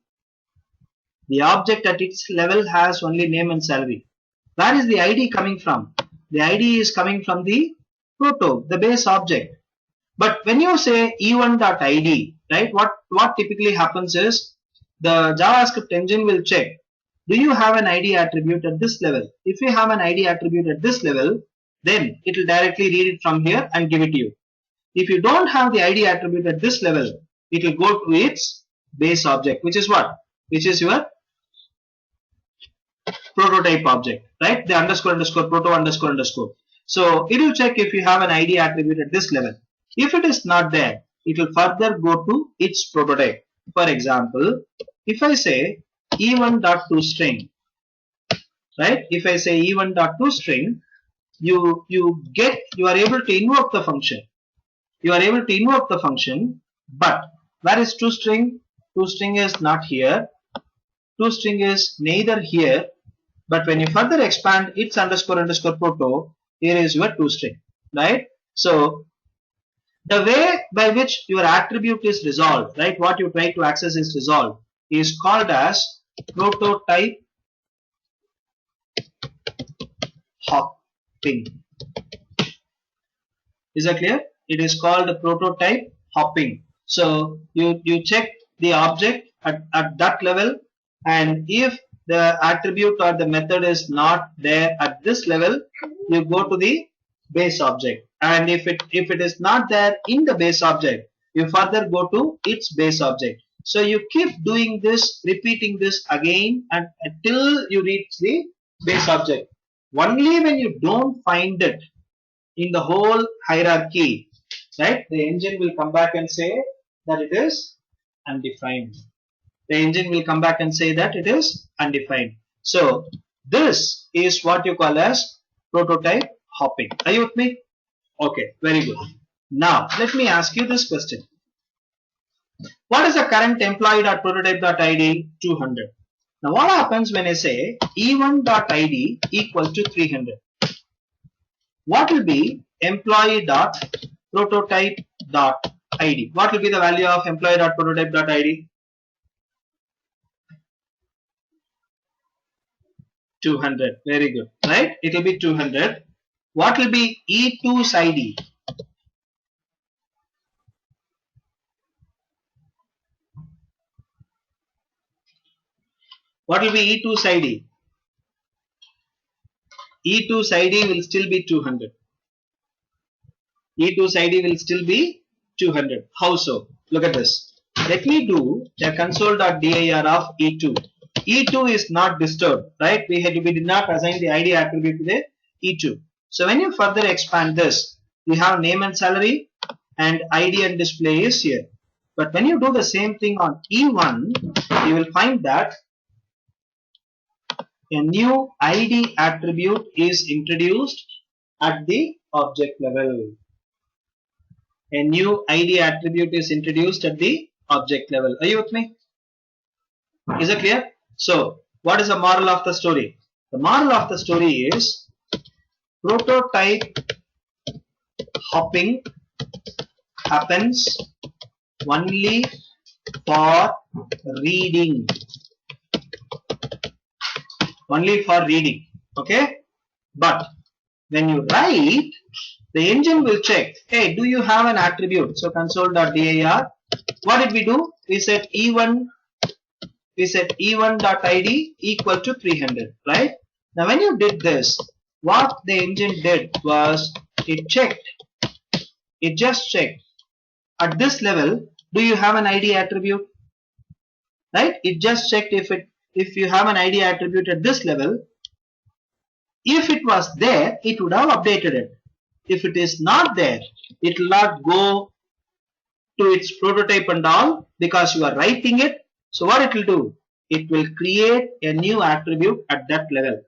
The object at its level has only name and salary. Where is the ID coming from? The ID is coming from the proto, the base object. But when you say e1.id, right, what typically happens is the JavaScript engine will check, do you have an ID attribute at this level? If you have an ID attribute at this level, then it will directly read it from here and give it to you. If you don't have the ID attribute at this level, it will go to its base object, which is what? Which is your prototype object, right? The underscore underscore proto underscore underscore. So it will check if you have an ID attribute at this level. If it is not there, it will further go to its prototype. For example, if I say e1.toString, right? If I say e1.toString, you are able to invoke the function. You are able to invoke the function, but where is toString? ToString is not here. ToString is neither here, but when you further expand its underscore underscore proto, here is your toString, right? So the way by which your attribute is resolved, right? What you try to access is resolved, is called as prototype hopping. Is that clear? It is called prototype hopping. So you check the object at that level, and if the attribute or the method is not there at this level, you go to the base object, and if it is not there in the base object, you further go to its base object. So you keep doing this, repeating this again and until you reach the base object. Only when you don't find it in the whole hierarchy, right, the engine will come back and say that it is undefined. The engine will come back and say that it is undefined. So this is what you call as prototype hopping. Are you with me? Okay, very good. Now let me ask you this question. What is the current employee.prototype.id? 200. Now what happens when I say e1.id equal to 300? What will be employee.prototype.id? What will be the value of employee.prototype.id? 200. Very good, right? It will be 200. What will be E2's ID? What will be E2's ID? E2's ID will still be 200. E2's ID will still be 200. How so? Look at this. Let me do a console.dir of E2. E2 is not disturbed, right? We did not assign the ID attribute to the E2. So when you further expand this, we have name and salary, and ID and display is here. But when you do the same thing on E1, you will find that a new ID attribute is introduced at the object level. A new ID attribute is introduced at the object level. Are you with me? Is it clear? So What is the moral of the story? The moral of the story is prototype hopping happens only for reading. Only for reading. Okay? But when you write, the engine will check, hey, do you have an attribute? So console.dir, what did we do? We set e1.id equal to 300, right? Now when you did this, what the engine did was it just checked at this level, do you have an id attribute? Right? It just checked if you have an id attribute at this level. If it was there, it would have updated it. If it is not there, it will not go to its prototype and all because you are writing it. So what it will do? It will create a new attribute at that level.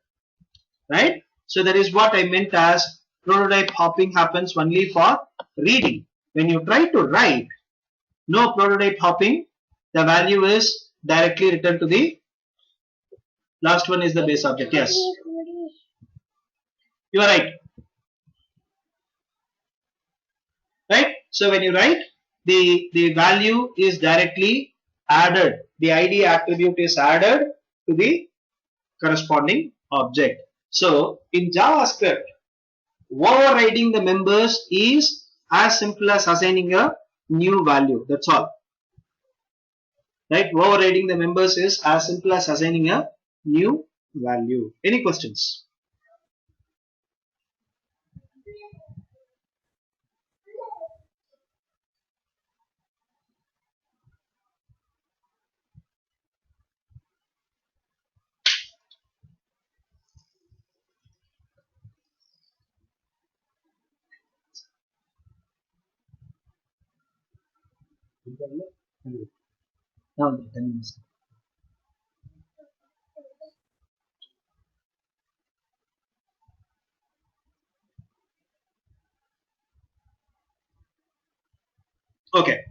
Right? So that is what I meant as prototype hopping happens only for reading. When you try to write, no prototype hopping, the value is directly returned to the last one is the base object. Yes. You are right. Right? So when you write, the value is directly added. The ID attribute is added to the corresponding object. So in JavaScript, overriding the members is as simple as assigning a new value. That's all. Right? Overriding the members is as simple as assigning a new value. Any questions? Now, 10 minutes. Okay.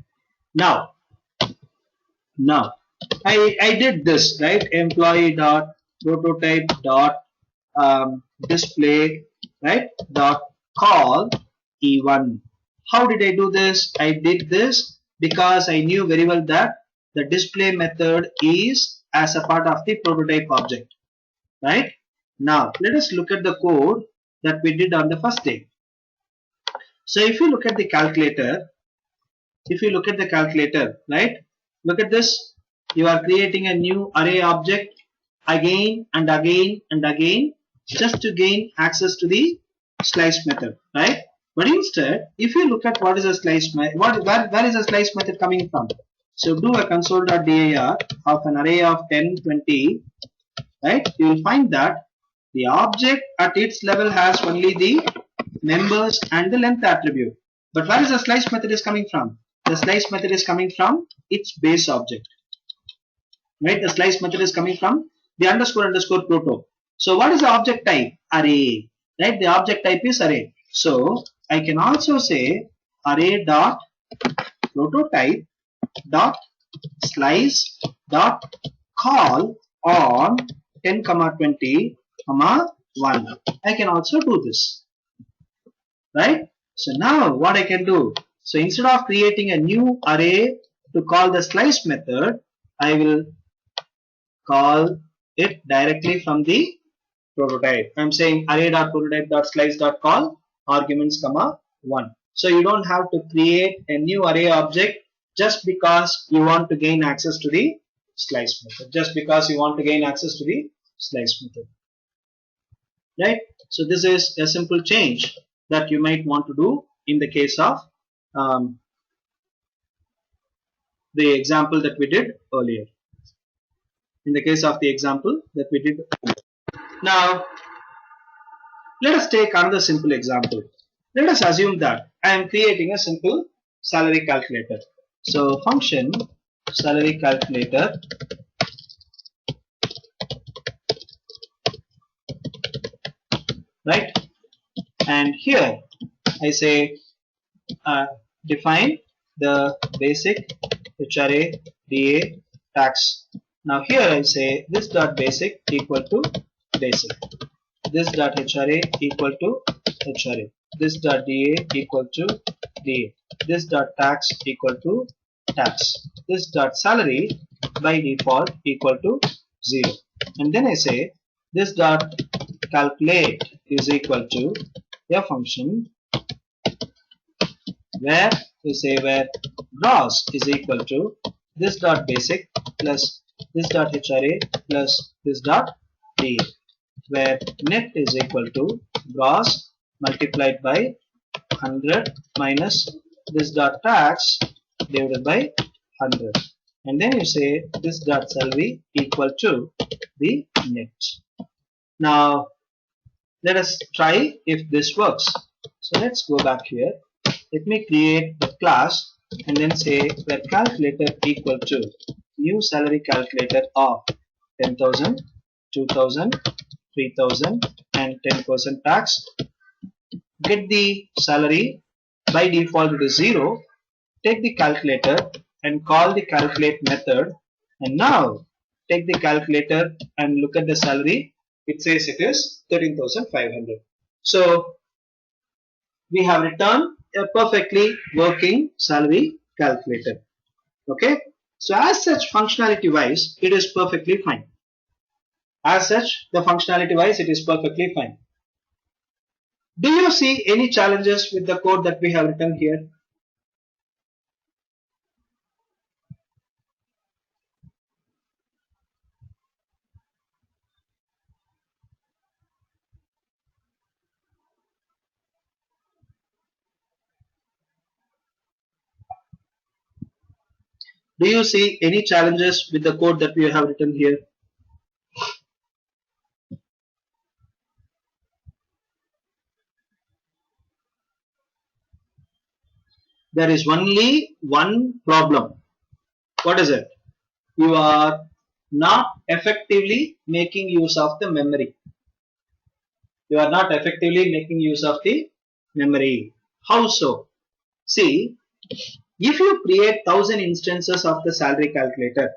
Now I did this, right? Employee dot prototype dot display, right? Dot call e1. How did I do this? I did this because I knew very well that the display method is as a part of the prototype object, right? Now let us look at the code that we did on the first day. So if you look at the calculator, right? Look at this. You are creating a new array object again and again and again just to gain access to the slice method, right? But instead, if you look at what is a slice method, where is a slice method coming from? So do a console.dir of an array of 10, 20, right? You will find that the object at its level has only the members and the length attribute. But where is the slice method is coming from? The slice method is coming from its base object, right? The slice method is coming from the underscore proto. So what is the object type? Array, right? The object type is array. So I can also say array dot prototype dot slice dot call on 10, 20, 1. I can also do this, right? So now what I can do? So instead of creating a new array to call the slice method, I will call it directly from the prototype. I'm saying array.prototype.slice.call arguments, 1. So you don't have to create a new array object just because you want to gain access to the slice method. Right? So this is a simple change that you might want to do in the case of the example that we did earlier. Now, let us take another simple example. Let us assume that I am creating a simple salary calculator. So function salary calculator, right? And here I say define the basic HRA DA tax. Now here I'll say this dot basic equal to basic. This dot HRA equal to HRA. This dot DA equal to DA. This dot tax equal to tax. This dot salary by default equal to 0. And then I say this dot calculate is equal to a function where you say where gross is equal to this dot basic plus this dot HRA plus this dot DA, where net is equal to gross multiplied by 100 minus this dot tax divided by 100, and then you say this dot salary equal to the net. Now let us try if this works. So let's go back here. Let me create the class and then say where calculator equal to new salary calculator of 10,000, 2,000, 3,000 and 10% tax. Get the salary, by default it is 0. Take the calculator and call the calculate method, and now take the calculator and look at the salary. It says it is 13,500. So we have returned a perfectly working salary calculator. Okay, so as such, functionality wise it is perfectly fine. As such, the functionality wise it is perfectly fine. Do you see any challenges with the code that we have written here? Do you see any challenges with the code that we have written here? There is only one problem. What is it? You are not effectively making use of the memory. You are not effectively making use of the memory. How so? See, if you create 1000 instances of the salary calculator,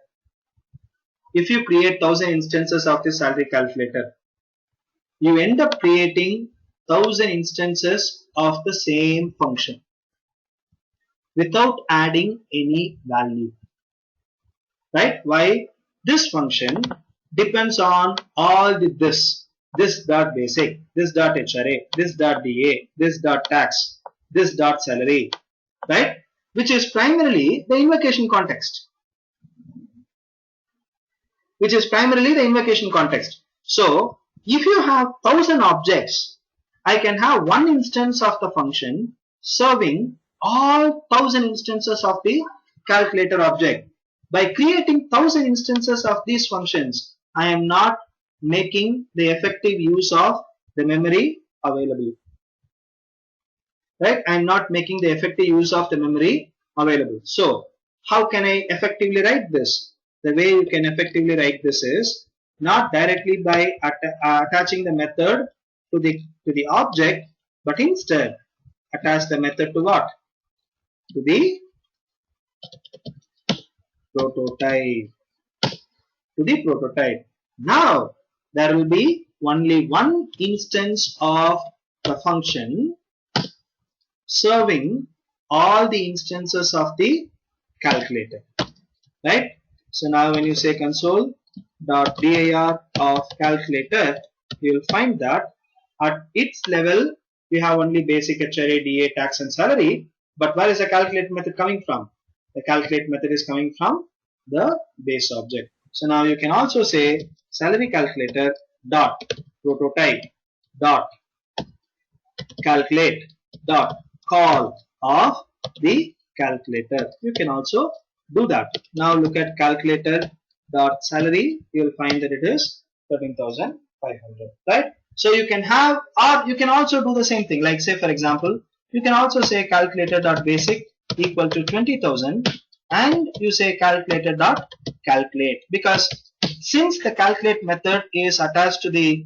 you end up creating 1000 instances of the same function without adding any value. Right? Why? This function depends on all this dot basic, this dot HRA, this dot DA, this dot tax, this dot salary, right? Which is primarily the invocation context. So if you have 1000 objects, I can have one instance of the function serving all 1000 instances of the calculator object. By creating 1000 instances of these functions, I am not making the effective use of the memory available. Right? I am not making the effective use of the memory available. So how can I effectively write this? The way you can effectively write this is not directly by attaching the method to the object, but instead attach the method to what? To the prototype. Now there will be only one instance of the function serving all the instances of the calculator, right? So now when you say console.dir of calculator, you will find that at its level we have only basic HRA, DA, tax and salary, but where is the calculate method coming from? The calculate method is coming from the base object. So now you can also say salary calculator dot prototype dot calculate dot call of the calculator. You can also do that. Now look at calculator dot salary. You will find that it is 13,500, right? So you can have, or you can also do the same thing. Like say for example, you can also say calculator dot basic equal to 20,000, and you say calculator dot calculate, because since the calculate method is attached to the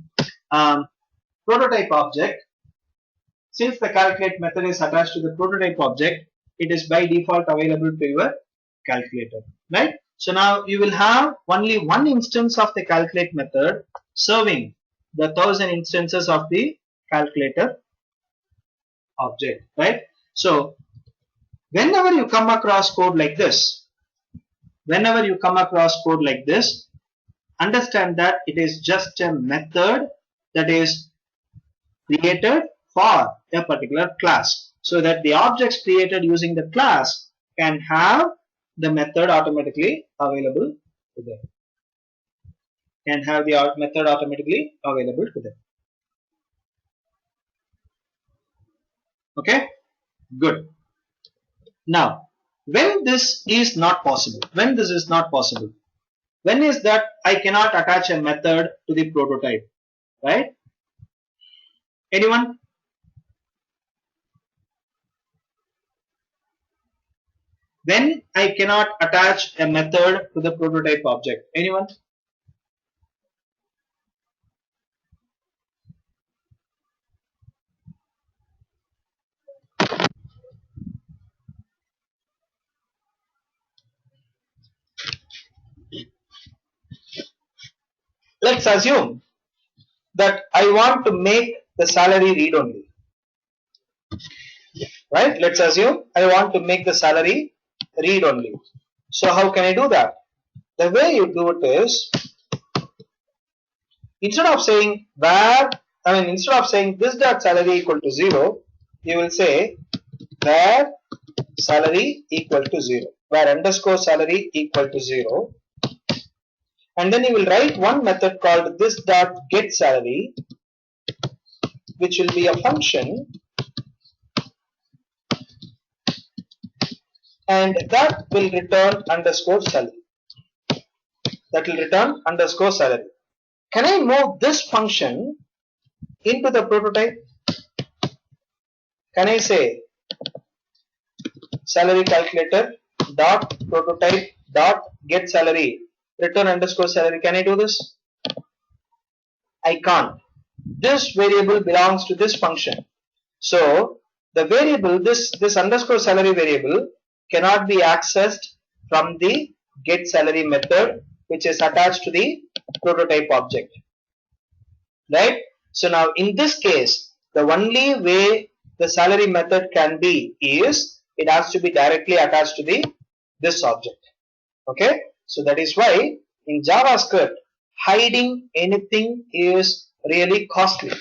prototype object, it is by default available to your calculator, right? So now you will have only one instance of the calculate method serving the 1000 instances of the calculator object, right? So whenever you come across code like this, understand that it is just a method that is created for a particular class, so that the objects created using the class can have the method automatically available to them. Okay, good. Now, when this is not possible, when is that I cannot attach a method to the prototype, right? Anyone? When I cannot attach a method to the prototype object. Anyone? Let's assume that I want to make the salary read only. Right? Let's assume I want to make the salary read only. So how can I do that? The way you do it is, instead of saying this dot salary equal to 0, you will say where salary equal to 0, where underscore salary equal to 0, and then you will write one method called this dot get salary, which will be a function, and that will return underscore salary. Can I move this function into the prototype? Can I say salary calculator dot prototype dot get salary return underscore salary? Can I do this? I can't. This variable belongs to this function. So the variable, this underscore salary variable cannot be accessed from the get salary method, which is attached to the prototype object, right? So now in this case, the only way the salary method can be is it has to be directly attached to this object. Okay, so that is why in JavaScript hiding anything is really costly,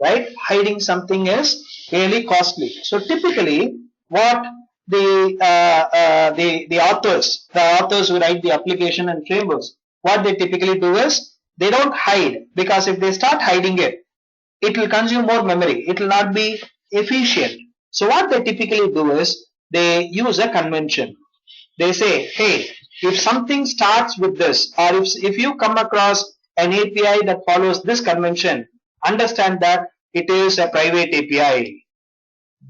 right? Hiding something is really costly. So typically what the authors who write the application and frameworks, what they typically do is they don't hide, because if they start hiding it, it will consume more memory. It will not be efficient. So what they typically do is they use a convention. They say, hey, if something starts with this, or if you come across an API that follows this convention, understand that it is a private API.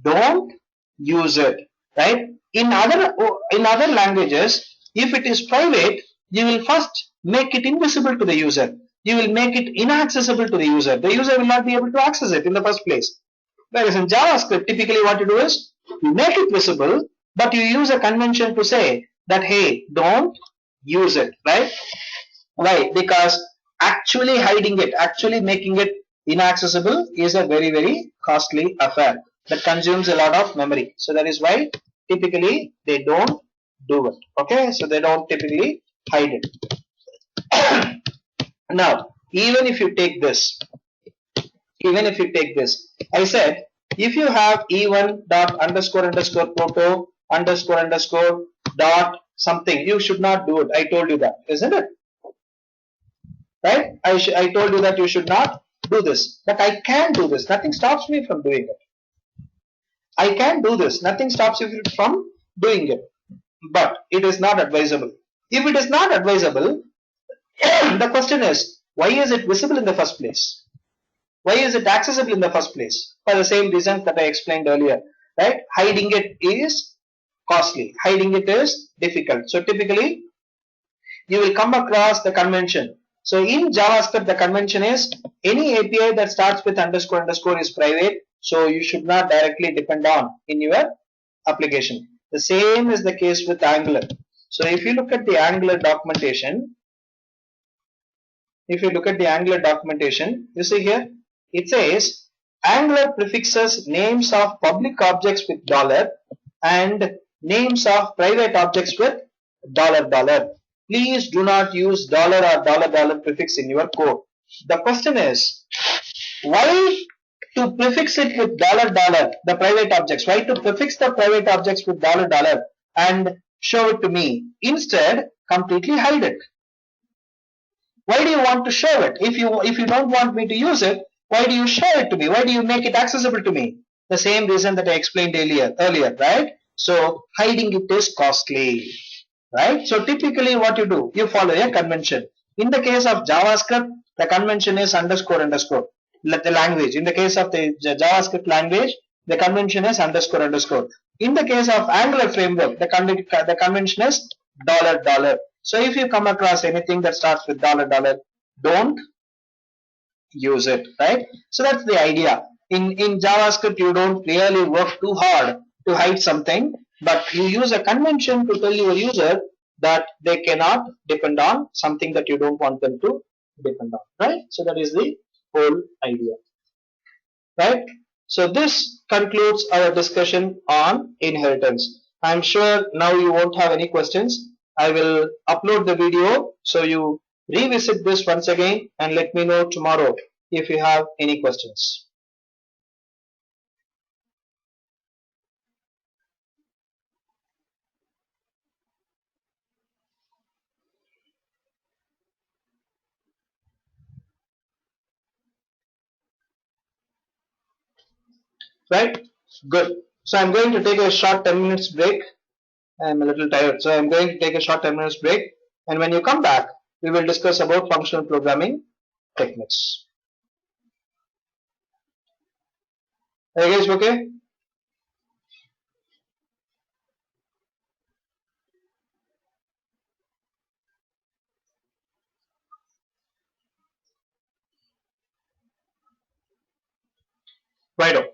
Don't use it, right? In other languages, if it is private, you will first make it invisible to the user. You will make it inaccessible to the user. The user will not be able to access it in the first place. Whereas in JavaScript, typically what you do is you make it visible, but you use a convention to say that, hey, don't use it, right? Why? Because actually hiding it, actually making it inaccessible is a very, very costly affair that consumes a lot of memory. So that is why typically they don't do it. Okay, so they don't typically hide it. Now, even if you take this, I said if you have e1 dot underscore underscore proto underscore underscore dot something, you should not do it. I told you that, isn't it? Right? I told you that you should not do this, but I can do this. Nothing stops me from doing it. I can do this. Nothing stops you from doing it, but it is not advisable. If it is not advisable, the question is, why is it visible in the first place? Why is it accessible in the first place? For the same reasons that I explained earlier, right? Hiding it is costly. Hiding it is difficult. So typically, you will come across the convention. So in JavaScript, the convention is any API that starts with underscore underscore is private. So you should not directly depend on in your application. The same is the case with Angular. So if you look at the Angular documentation, you see here, it says Angular prefixes names of public objects with dollar and names of private objects with dollar dollar. Please do not use dollar or dollar dollar prefix in your code. The question is, why to prefix it with dollar dollar, the private objects? Why to prefix the private objects with dollar dollar and show it to me? Instead, completely hide it. Why do you want to show it? If you don't want me to use it, why do you show it to me? Why do you make it accessible to me? The same reason that I explained earlier, right? So hiding it is costly, right? So typically what you do, you follow a convention. In the case of JavaScript, the convention is underscore underscore, the language. In the case of the JavaScript language, the convention is underscore underscore. In the case of Angular framework, the convention is dollar dollar. So if you come across anything that starts with dollar dollar, don't use it, right? So that's the idea. In JavaScript, you don't really work too hard to hide something, but you use a convention to tell your user that they cannot depend on something that you don't want them to depend on, right? So that is the whole idea, right? So this concludes our discussion on inheritance. I'm sure now you won't have any questions. I will upload the video so you revisit this once again and let me know tomorrow if you have any questions. Right? Good. So I'm going to take a short 10 minutes break. I'm a little tired. So I'm going to take a short 10 minutes break. And when you come back, we will discuss about functional programming techniques. Are you guys okay? Right.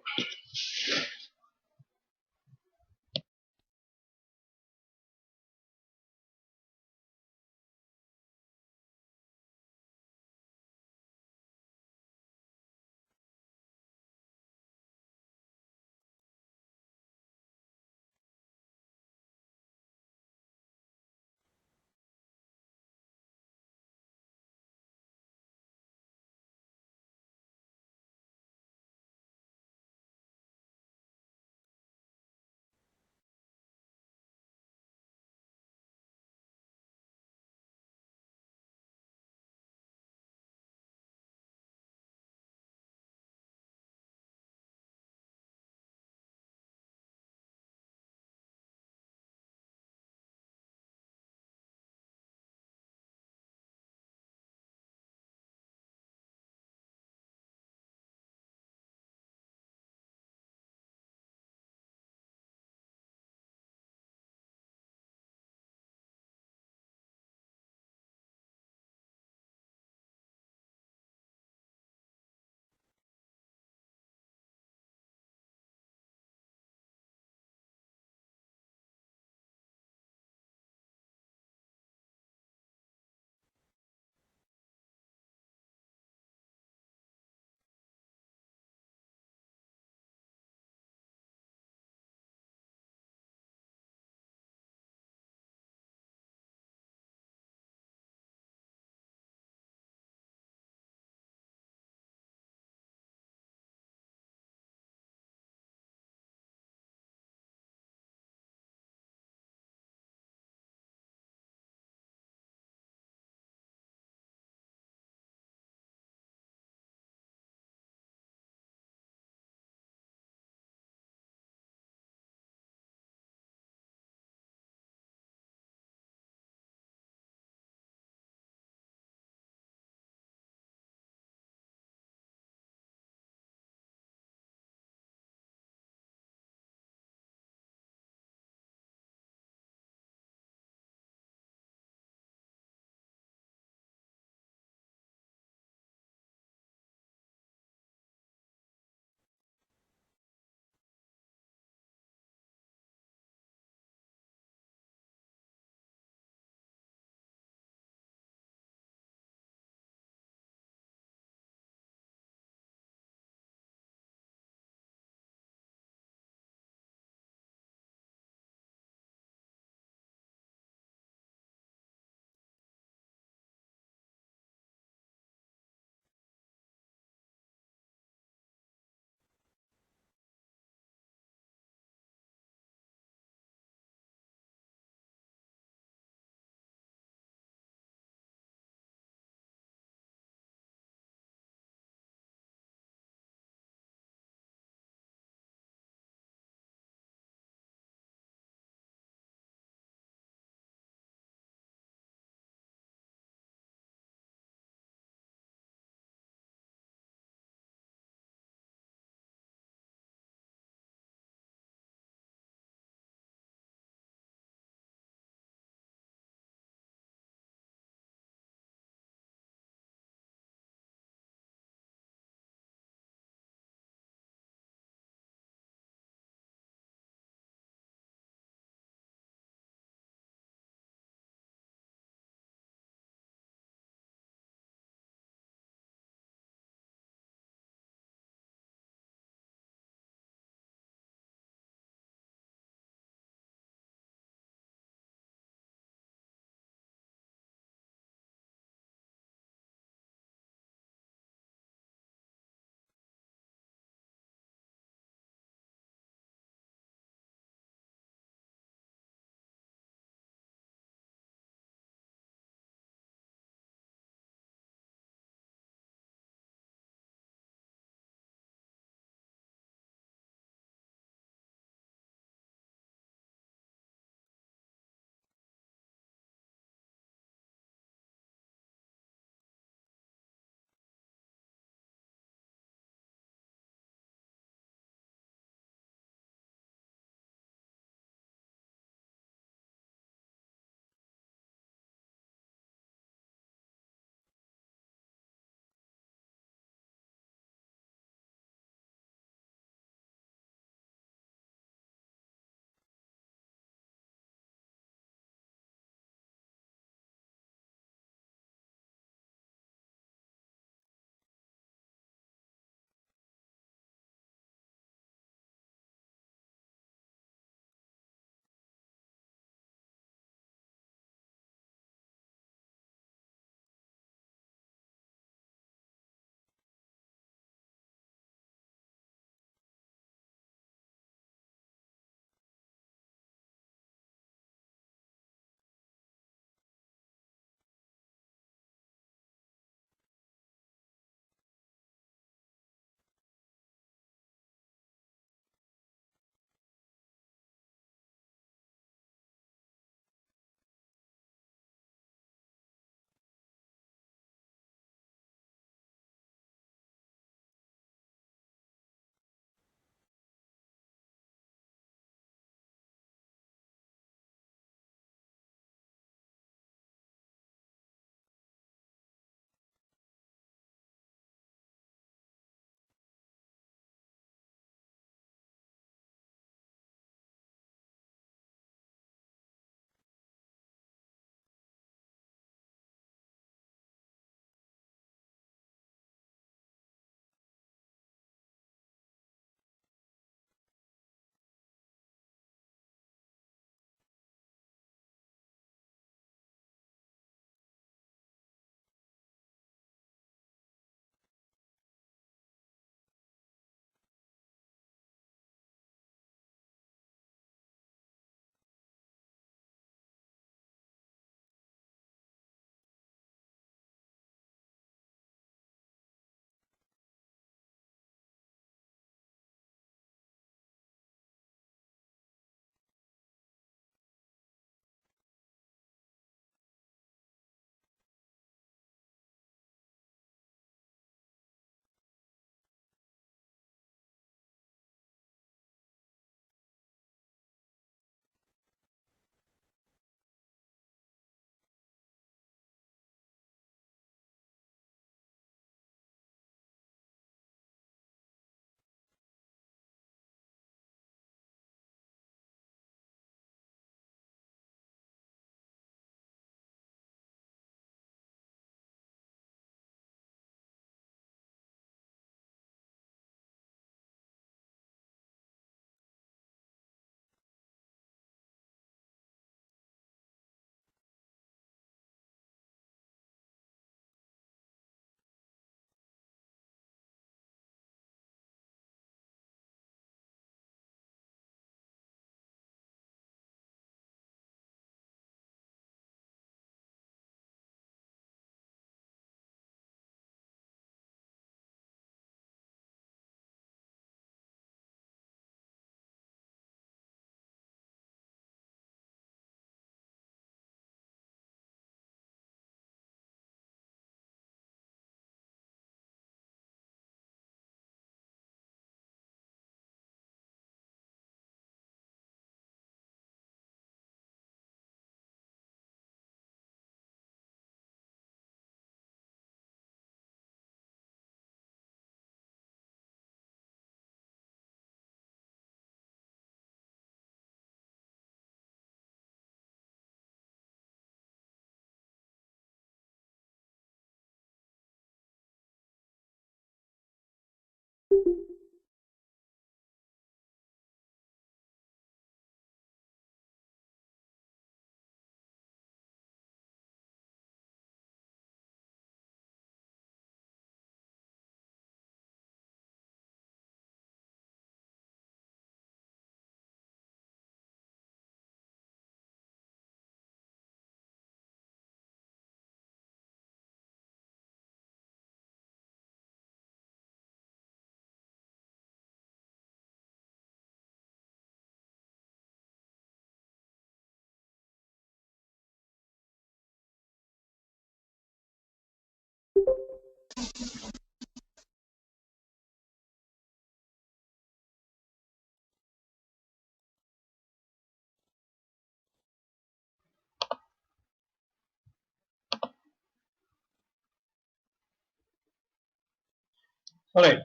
Alright,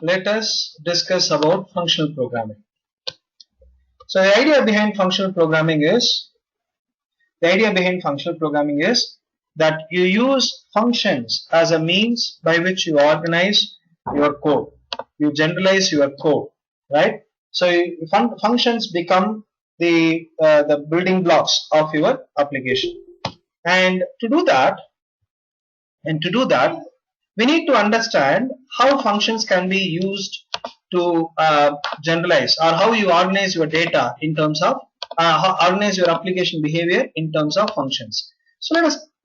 let us discuss about functional programming. So the idea behind functional programming is that you use functions as a means by which you organize your code. You generalize your code, right? So functions become the building blocks of your application. And to do that, we need to understand how functions can be used to generalize, or how you organize your data in terms of organize your application behavior in terms of functions. So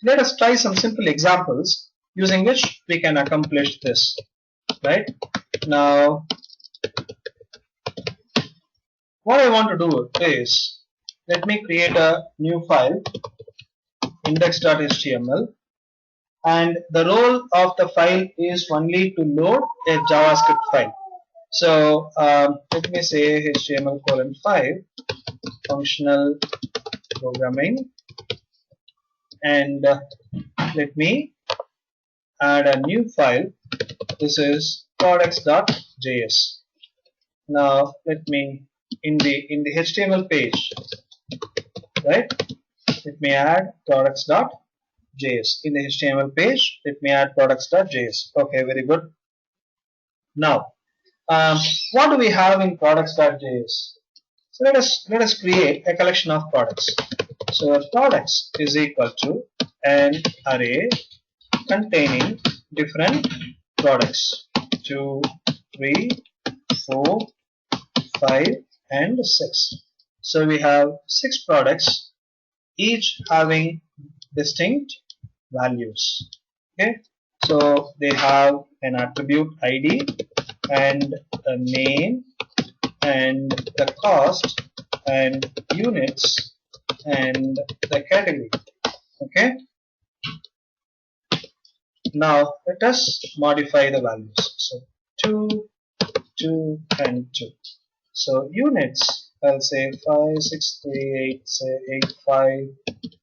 let us try some simple examples using which we can accomplish this. Right now, what I want to do is, let me create a new file, index.html, and the role of the file is only to load a JavaScript file. So let me say HTML:5 functional programming, and let me add a new file. This is products.js. Now let me in the HTML page, right? Let me add products.js. In the HTML page, let me add products.js. Okay, very good. Now, what do we have in products.js? So let us create a collection of products. So products is equal to an array containing different products: 2, 3, 4, 5, and 6. So we have 6 products, each having distinct values. Okay, so they have an attribute ID and a name and the cost and units and the category. Okay, now let us modify the values. So 2, 2, and 2. So units, I'll say 5, 6, 3, 8, 5,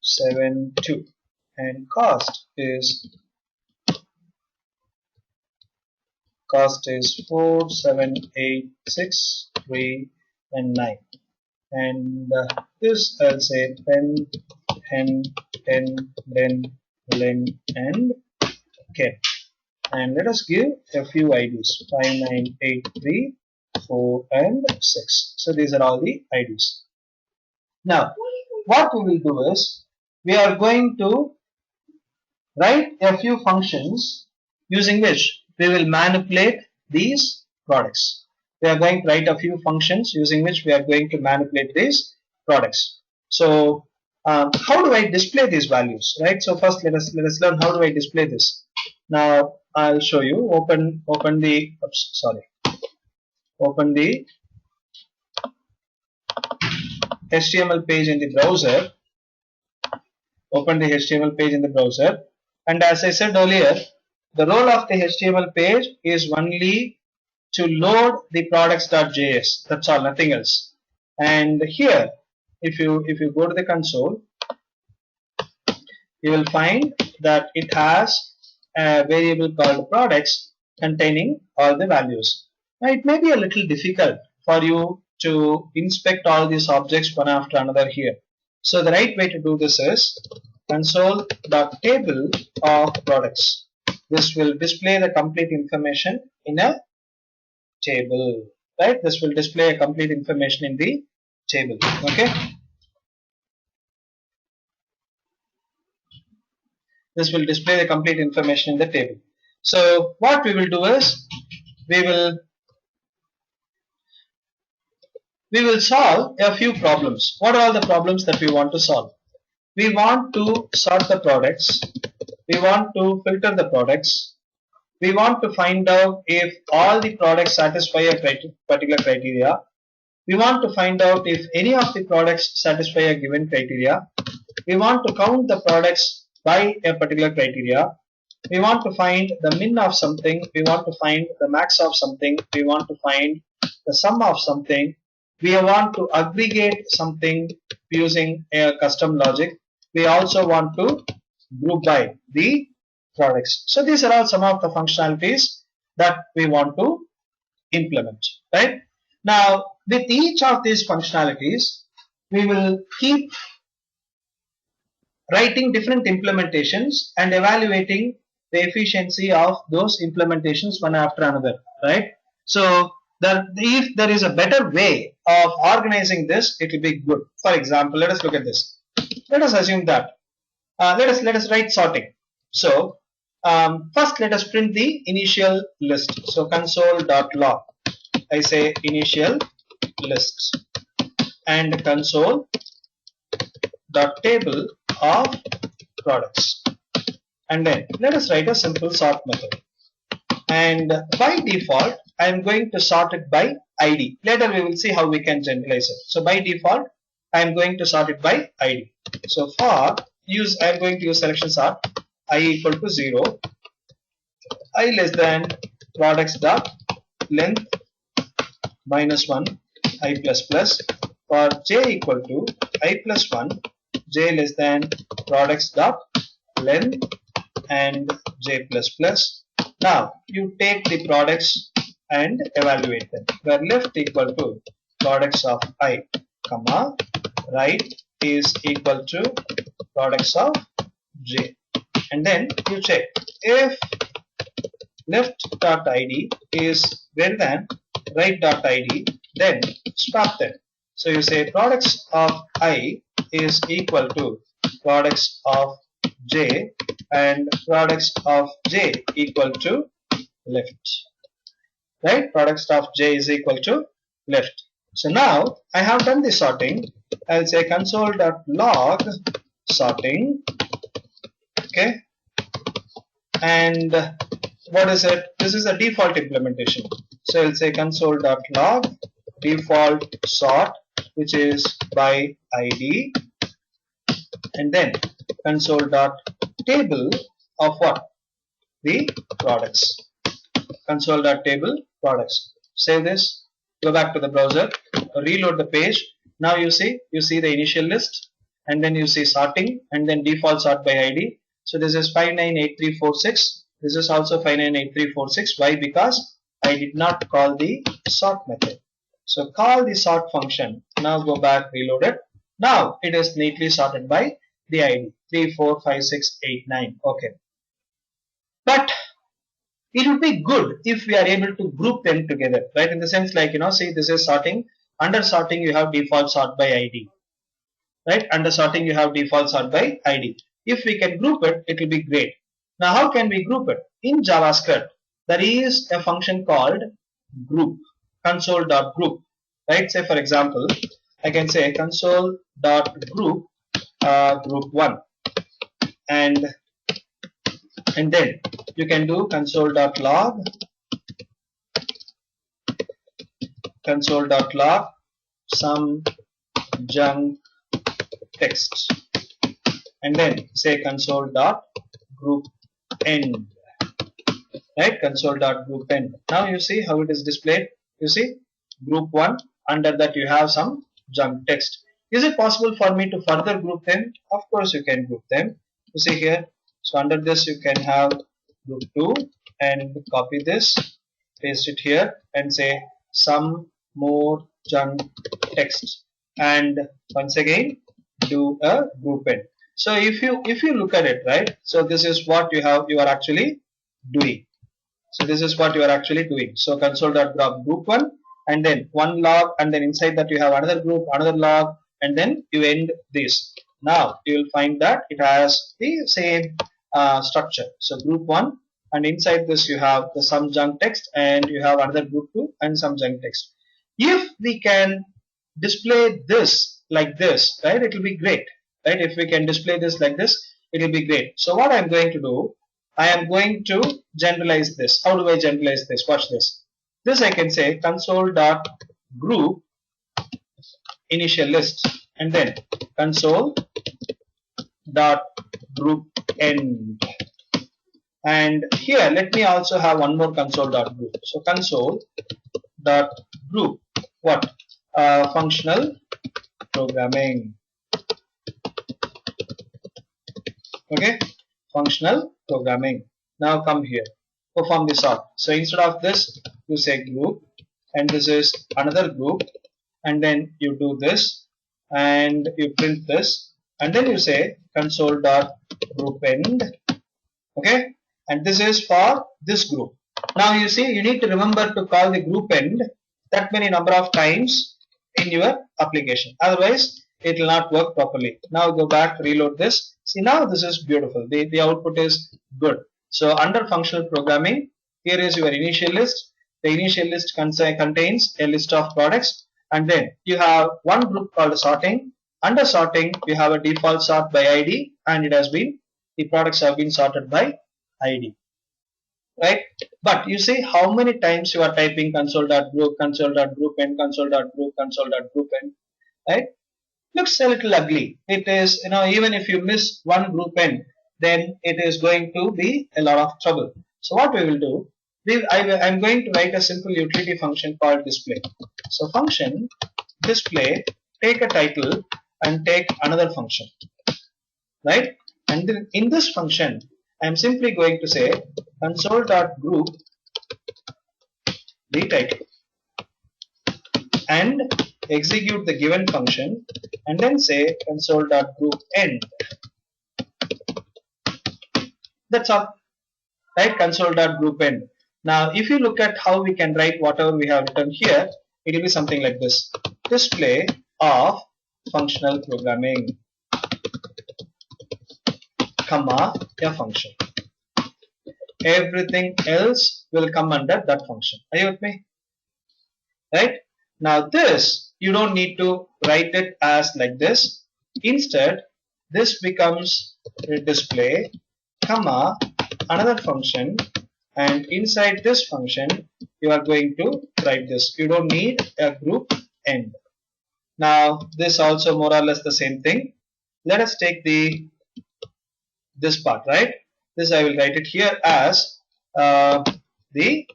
7, 2, and cost is 4, 7, 8, 6, 3, and 9. And this I'll say 10, 10, 10, 10, 11, and 10. And let us give a few IDs: 5, 9, 8, 3, 4, and 6. So these are all the IDs. Now, what we will do is, we are going to write a few functions using which we will manipulate these products. We are going to write a few functions using which we are going to manipulate these products. So how do I display these values, right? So first let us learn how do I display this. Now I'll show you. Open the HTML page in the browser. Open the HTML page in the browser, and as I said earlier, the role of the HTML page is only to load the products.js. That's all, nothing else. And here, if you go to the console, you will find that it has a variable called products containing all the values. Now it may be a little difficult for you to inspect all these objects one after another here. So the right way to do this is console.table of products. This will display the complete information in a table, right? This will display a complete information in the table. Okay, this will display the complete information in the table. So what we will do is, we will solve a few problems. What are all the problems that we want to solve? We want to sort the products, we want to filter the products, we want to find out if all the products satisfy a particular criteria, we want to find out if any of the products satisfy a given criteria, we want to count the products by a particular criteria. We want to find the min of something, we want to find the max of something, we want to find the sum of something, we want to aggregate something using a custom logic, we also want to group by the products. So these are all some of the functionalities that we want to implement, right? Now with each of these functionalities we will keep writing different implementations and evaluating the efficiency of those implementations one after another, right? So that if there is a better way of organizing this, it will be good. For example, let us look at this. Let us assume that let us write sorting. So first let us print the initial list. So console.log, I say initial list, and console dot table of products, and then let us write a simple sort method, and by default I am going to sort it by ID. Later we will see how we can generalize it. So by default I am going to sort it by ID. So for I am going to use selection sort I equal to 0, I less than products dot length minus 1 I plus plus, for j equal to I plus 1, j less than products dot length and j plus plus. Now you take the products and evaluate them, where left equal to products of I, comma right is equal to products of j, and then you check if left dot id is greater than right dot id, then stop them. So you say products of I is equal to products of j, and products of j equal to left, right? Products of j is equal to left. So now I have done the sorting. I'll say console.log sorting, okay, and what is it? This is a default implementation. So I'll say console.log default sort, which is by ID, and then console.table of what? The products. Console.table products. Save this, go back to the browser, reload the page. Now you see the initial list, and then you see sorting, and then default sort by ID. So this is 598346. This is also 598346. Why? Because I did not call the sort method. So call the sort function. Now go back, reload it. Now it is neatly sorted by the ID 3, 4, 5, 6, 8, 9. Okay. But it would be good if we are able to group them together, right? In the sense, like, see, this is sorting. Under sorting you have default sort by ID, right? Under sorting you have default sort by ID. If we can group it, it will be great. Now how can we group it? In JavaScript there is a function called group, console.group, right? Say for example I can say console.group group 1, and then you can do console.log some junk text, and then say console.group end, right? Console.group end. Now you see how it is displayed. You see group 1, under that you have some junk text. Is it possible for me to further group them? Of course you can group them. You see here, so under this you can have group 2, and copy this, paste it here, and say some more junk text, and once again do a group end. So if you look at it, right, so this is what you are actually doing. So this is what you are actually doing. So console.group 1, and then one log, and then inside that you have another group, another log, and then you end this. Now you will find that it has the same structure. So group 1, and inside this you have the some junk text, and you have another group 2 and some junk text. If we can display this like this, right, it will be great, right? If we can display this like this, it will be great. So what I am going to do, I am going to generalize this. How do I generalize this? Watch this. This I can say console.group initial list, and then console dot group end. And here let me also have one more console dot group. So console dot group what? Functional programming. Okay, functional programming. Now come here, perform this sort. So instead of this, you say group, and this is another group, and then you do this, and you print this, and then you say console dot group end. Okay, and this is for this group. Now you see, you need to remember to call the group end that many number of times in your application. Otherwise, it will not work properly. Now go back, reload this. See, now this is beautiful. The output is good. So under functional programming, here is your initial list. The initial list contains a list of products, and then you have one group called sorting. Under sorting, you have a default sort by ID, and the products have been sorted by ID. Right? But you see how many times you are typing console.group, console.group end, console.group, console.group end, right? Looks a little ugly. It is, even if you miss one group end, then it is going to be a lot of trouble. So what we will do, I'm going to write a simple utility function called display. So function display, take a title and take another function, right? And then in this function, I'm simply going to say console.group the title and execute the given function, and then say console.group end. That's all, right? Console.group end. Now if you look at how we can write whatever we have written here, it will be something like this: display of functional programming, comma, a function. Everything else will come under that function. Are you with me? Right? Now this, you don't need to write it as like this. Instead, this becomes a display, comma, another function, and inside this function, you are going to write this. You don't need a group end. Now this also more or less the same thing. Let us take this part, right? This I will write it here as the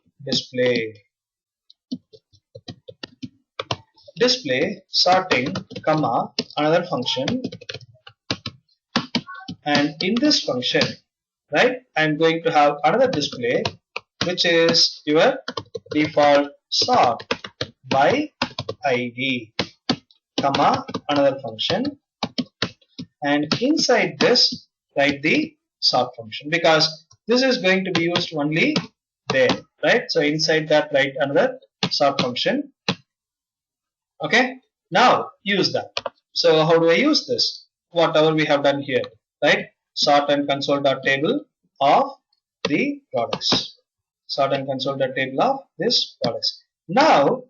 display sorting, comma, another function, and in this function, right, I'm going to have another display which is your default sort by ID, comma, another function, and inside this write the sort function, because this is going to be used only there, right? So inside that write another sort function. Okay, now use that. So how do I use this? Whatever we have done here, right? Sort and console.table of the products. Sort and console.table of this products. Now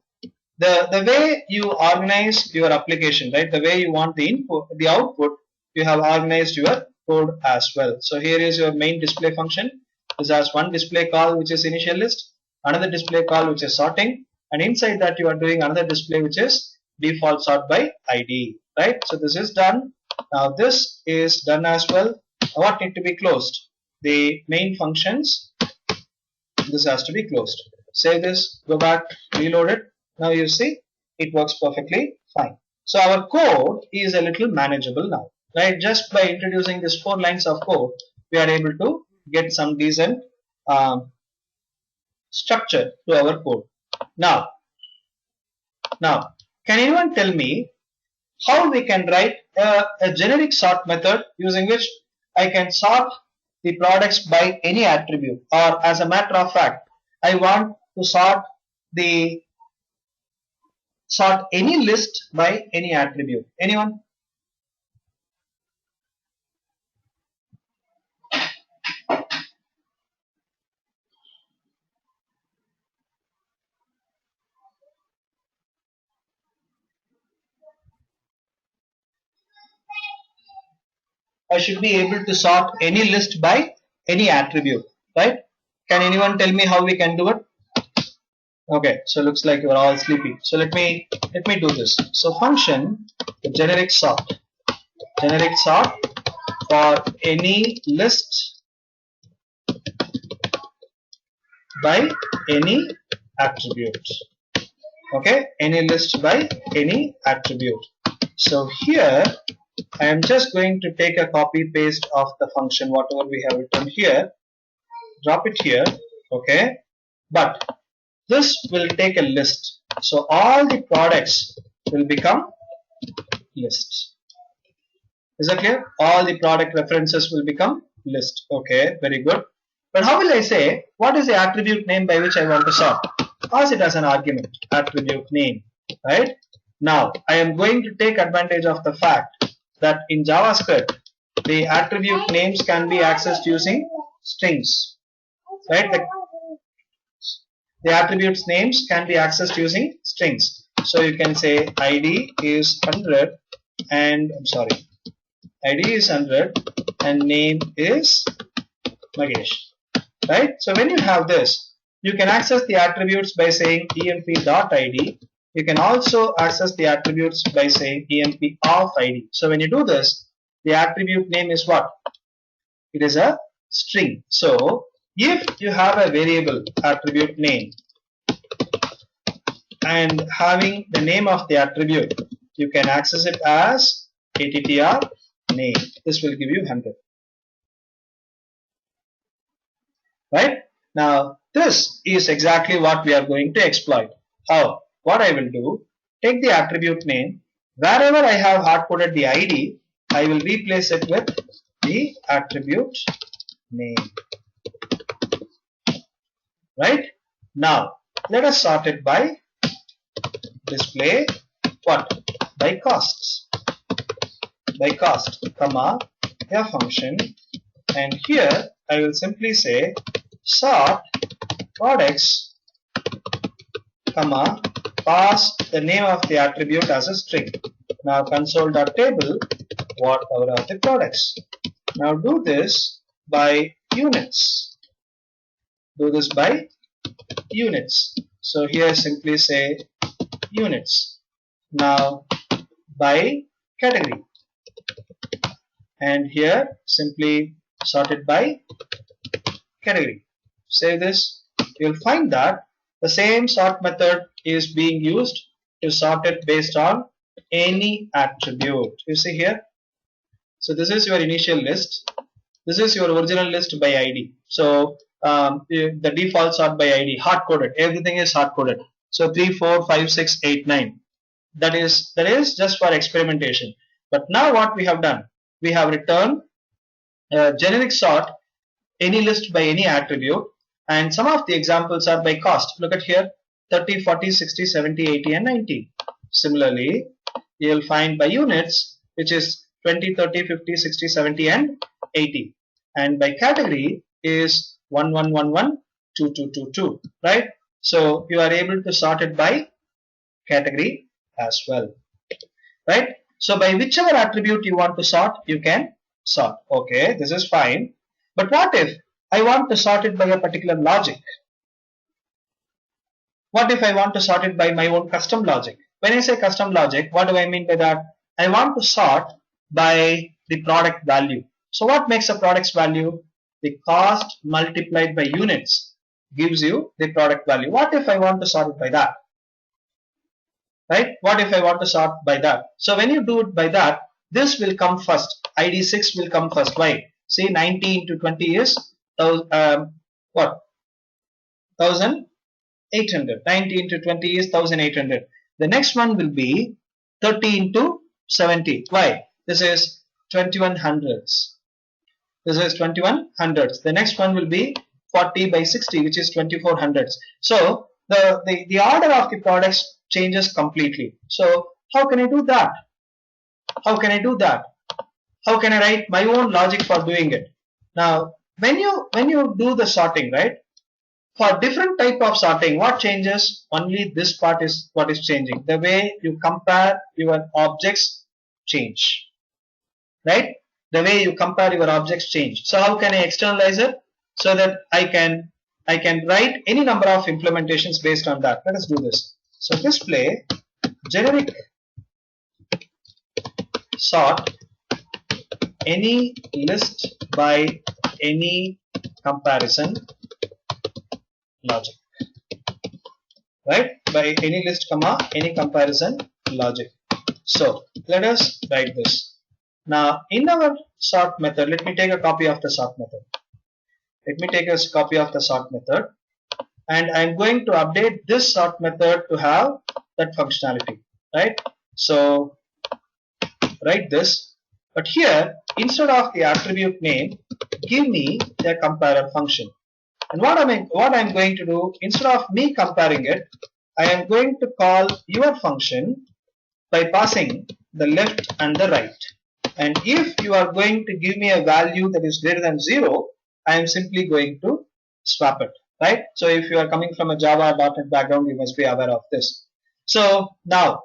the way you organize your application, right? The way you want the input, the output, you have organized your code as well. So here is your main display function. This has one display call which is initial list, another display call which is sorting, and inside that you are doing another display which is default sort by ID, right? So this is done. Now this is done as well. What need to be closed? The main functions. This has to be closed. Save this, go back, reload it. Now you see it works perfectly fine. So our code is a little manageable now, right? Just by introducing these 4 lines of code, we are able to get some decent structure to our code. Now, can anyone tell me how we can write a generic sort method using which I can sort the products by any attribute, or as a matter of fact, I want to sort any list by any attribute? Anyone? I should be able to sort any list by any attribute, right? Can anyone tell me how we can do it? Okay, so looks like you are all sleepy. So let me do this. So function generic sort for any list by any attribute. Okay, any list by any attribute. So here I am just going to take a copy paste of the function, whatever we have written here, drop it here. Okay, but this will take a list. So all the products will become list. Is that clear? All the product references will become list. Okay, very good. But how will I say what is the attribute name by which I want to sort? Pass it as an argument, attribute name, right? Now I am going to take advantage of the fact that in JavaScript the attribute names can be accessed using strings, right? The attributes names can be accessed using strings. So you can say ID is 100 and ID is 100 and name is Magesh, right? So when you have this, you can access the attributes by saying emp.id. You can also access the attributes by saying emp of id. So when you do this, the attribute name is what? It is a string. So if you have a variable attribute name and having the name of the attribute, you can access it as attr name. This will give you 100. Right? Now this is exactly what we are going to exploit. How? What I will do, take the attribute name, wherever I have hard-coded the ID, I will replace it with the attribute name. Right? Now let us sort it by display what? By costs. By cost, comma, a function, and here I will simply say sort products, comma, pass the name of the attribute as a string. Now console.table, what are the products? Now do this by units. Do this by units. So here simply say units. Now by category. And here simply sort it by category. Save this. You'll find that the same sort method is being used to sort it based on any attribute. You see here. So this is your initial list. This is your original list by ID. So the default sort by ID, hard coded. Everything is hard coded. So 3, 4, 5, 6, 8, 9. That is just for experimentation. But now what we have done, we have returned a generic sort any list by any attribute, and some of the examples are by cost. Look at here, 30, 40, 60, 70, 80 and 90. Similarly, you will find by units, which is 20, 30, 50, 60, 70 and 80, and by category is 1, 1, 1, 1, 2, 2, 2, 2, right? So you are able to sort it by category as well, right? So by whichever attribute you want to sort, you can sort. Okay, this is fine. But what if I want to sort it by a particular logic? What if I want to sort it by my own custom logic? When I say custom logic, what do I mean by that? I want to sort by the product value. So what makes a product's value? The cost multiplied by units gives you the product value. What if I want to sort it by that? Right? What if I want to sort by that? So when you do it by that, this will come first. ID 6 will come first. Why? See, 90 into 20 is what? 1800. 90 into 20 is 1800. The next one will be 30 into 70. Why? This is 21 hundredths. This is 21 hundredths. The next one will be 40 by 60, which is 24 hundredths. So the order of the products changes completely. So how can I do that? How can I do that? How can I write my own logic for doing it? Now, when you do the sorting, right? For different type of sorting, what changes? Only this part is what is changing. The way you compare your objects change, right? The way you compare your objects change. So how can I externalize it? So that I can write any number of implementations based on that. Let us do this. So display generic sort any list by any comparison logic, right? By any list comma any comparison logic. So let us write this. Now in our sort method, let me take a copy of the sort method. Let me take a copy of the sort method, and I'm going to update this sort method to have that functionality, right? So write this, but here instead of the attribute name, give me a comparer function. And what I'm going to do, instead of me comparing it, I am going to call your function by passing the left and the right. And if you are going to give me a value that is greater than 0, I am simply going to swap it, right? So if you are coming from a Java .NET background, you must be aware of this. So now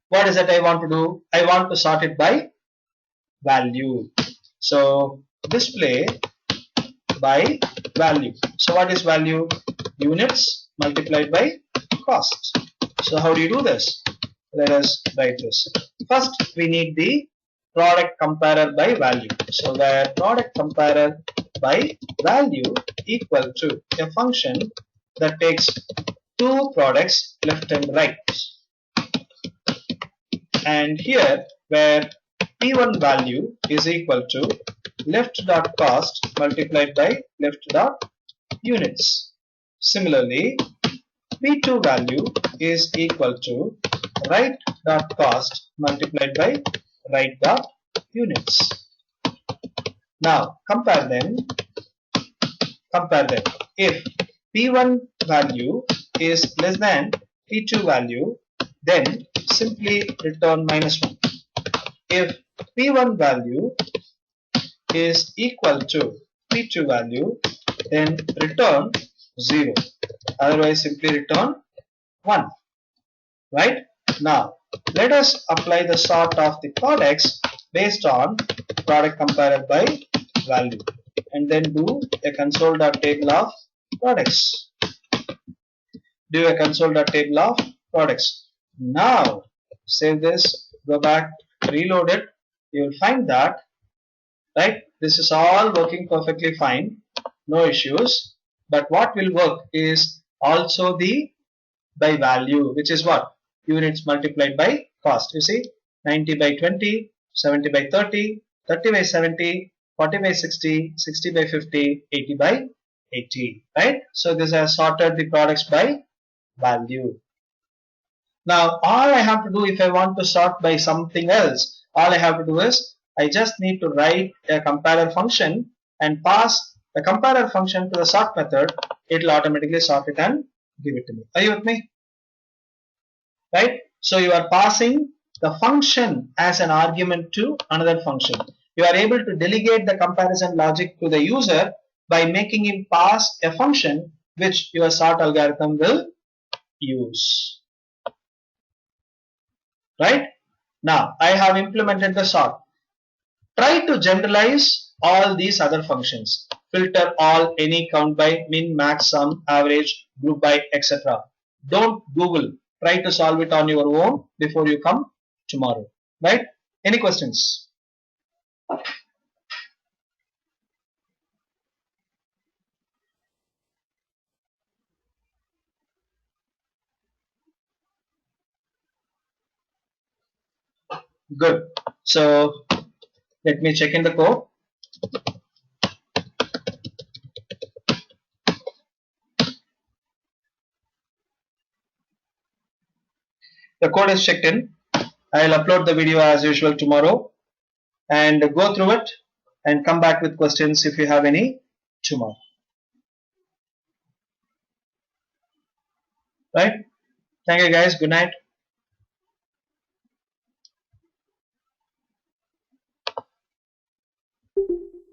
what is that I want to do? I want to sort it by value. So display by value. So what is value? Units multiplied by cost. So how do you do this? Let us write this. First we need the product comparer by value. So where product comparer by value equal to a function that takes two products left and right. And here where P1 value is equal to left dot cost multiplied by left dot units. Similarly, P2 value is equal to right dot cost multiplied by right dot units. Now compare them. If P1 value is less than P2 value, then simply return -1. If P1 value is equal to P2 value, then return 0. Otherwise simply return 1. Right? Now let us apply the sort of the products based on product compared by value, and then do a console.table of products. Do a console.table of products. Now save this, go back, reload it. You will find that, right, this is all working perfectly fine, no issues. But what will work is also the by value, which is what? Units multiplied by cost. You see, 90 by 20, 70 by 30, 30 by 70, 40 by 60, 60 by 50, 80 by 80, right? So this has sorted the products by value. Now all I have to do, if I want to sort by something else, all I have to do is I just need to write a comparer function and pass the comparer function to the sort method. It will automatically sort it and give it to me. Are you with me? Right? So you are passing the function as an argument to another function. You are able to delegate the comparison logic to the user by making him pass a function which your sort algorithm will use. Right? Now I have implemented the sort. Try to generalize all these other functions. Filter all, any, count by, min, max, sum, average, group by, etc. Don't Google. Try to solve it on your own before you come tomorrow. Right? Any questions? Good. So let me check in the code. The code is checked in. I will upload the video as usual tomorrow and go through it and come back with questions if you have any tomorrow. Right? Thank you guys. Good night.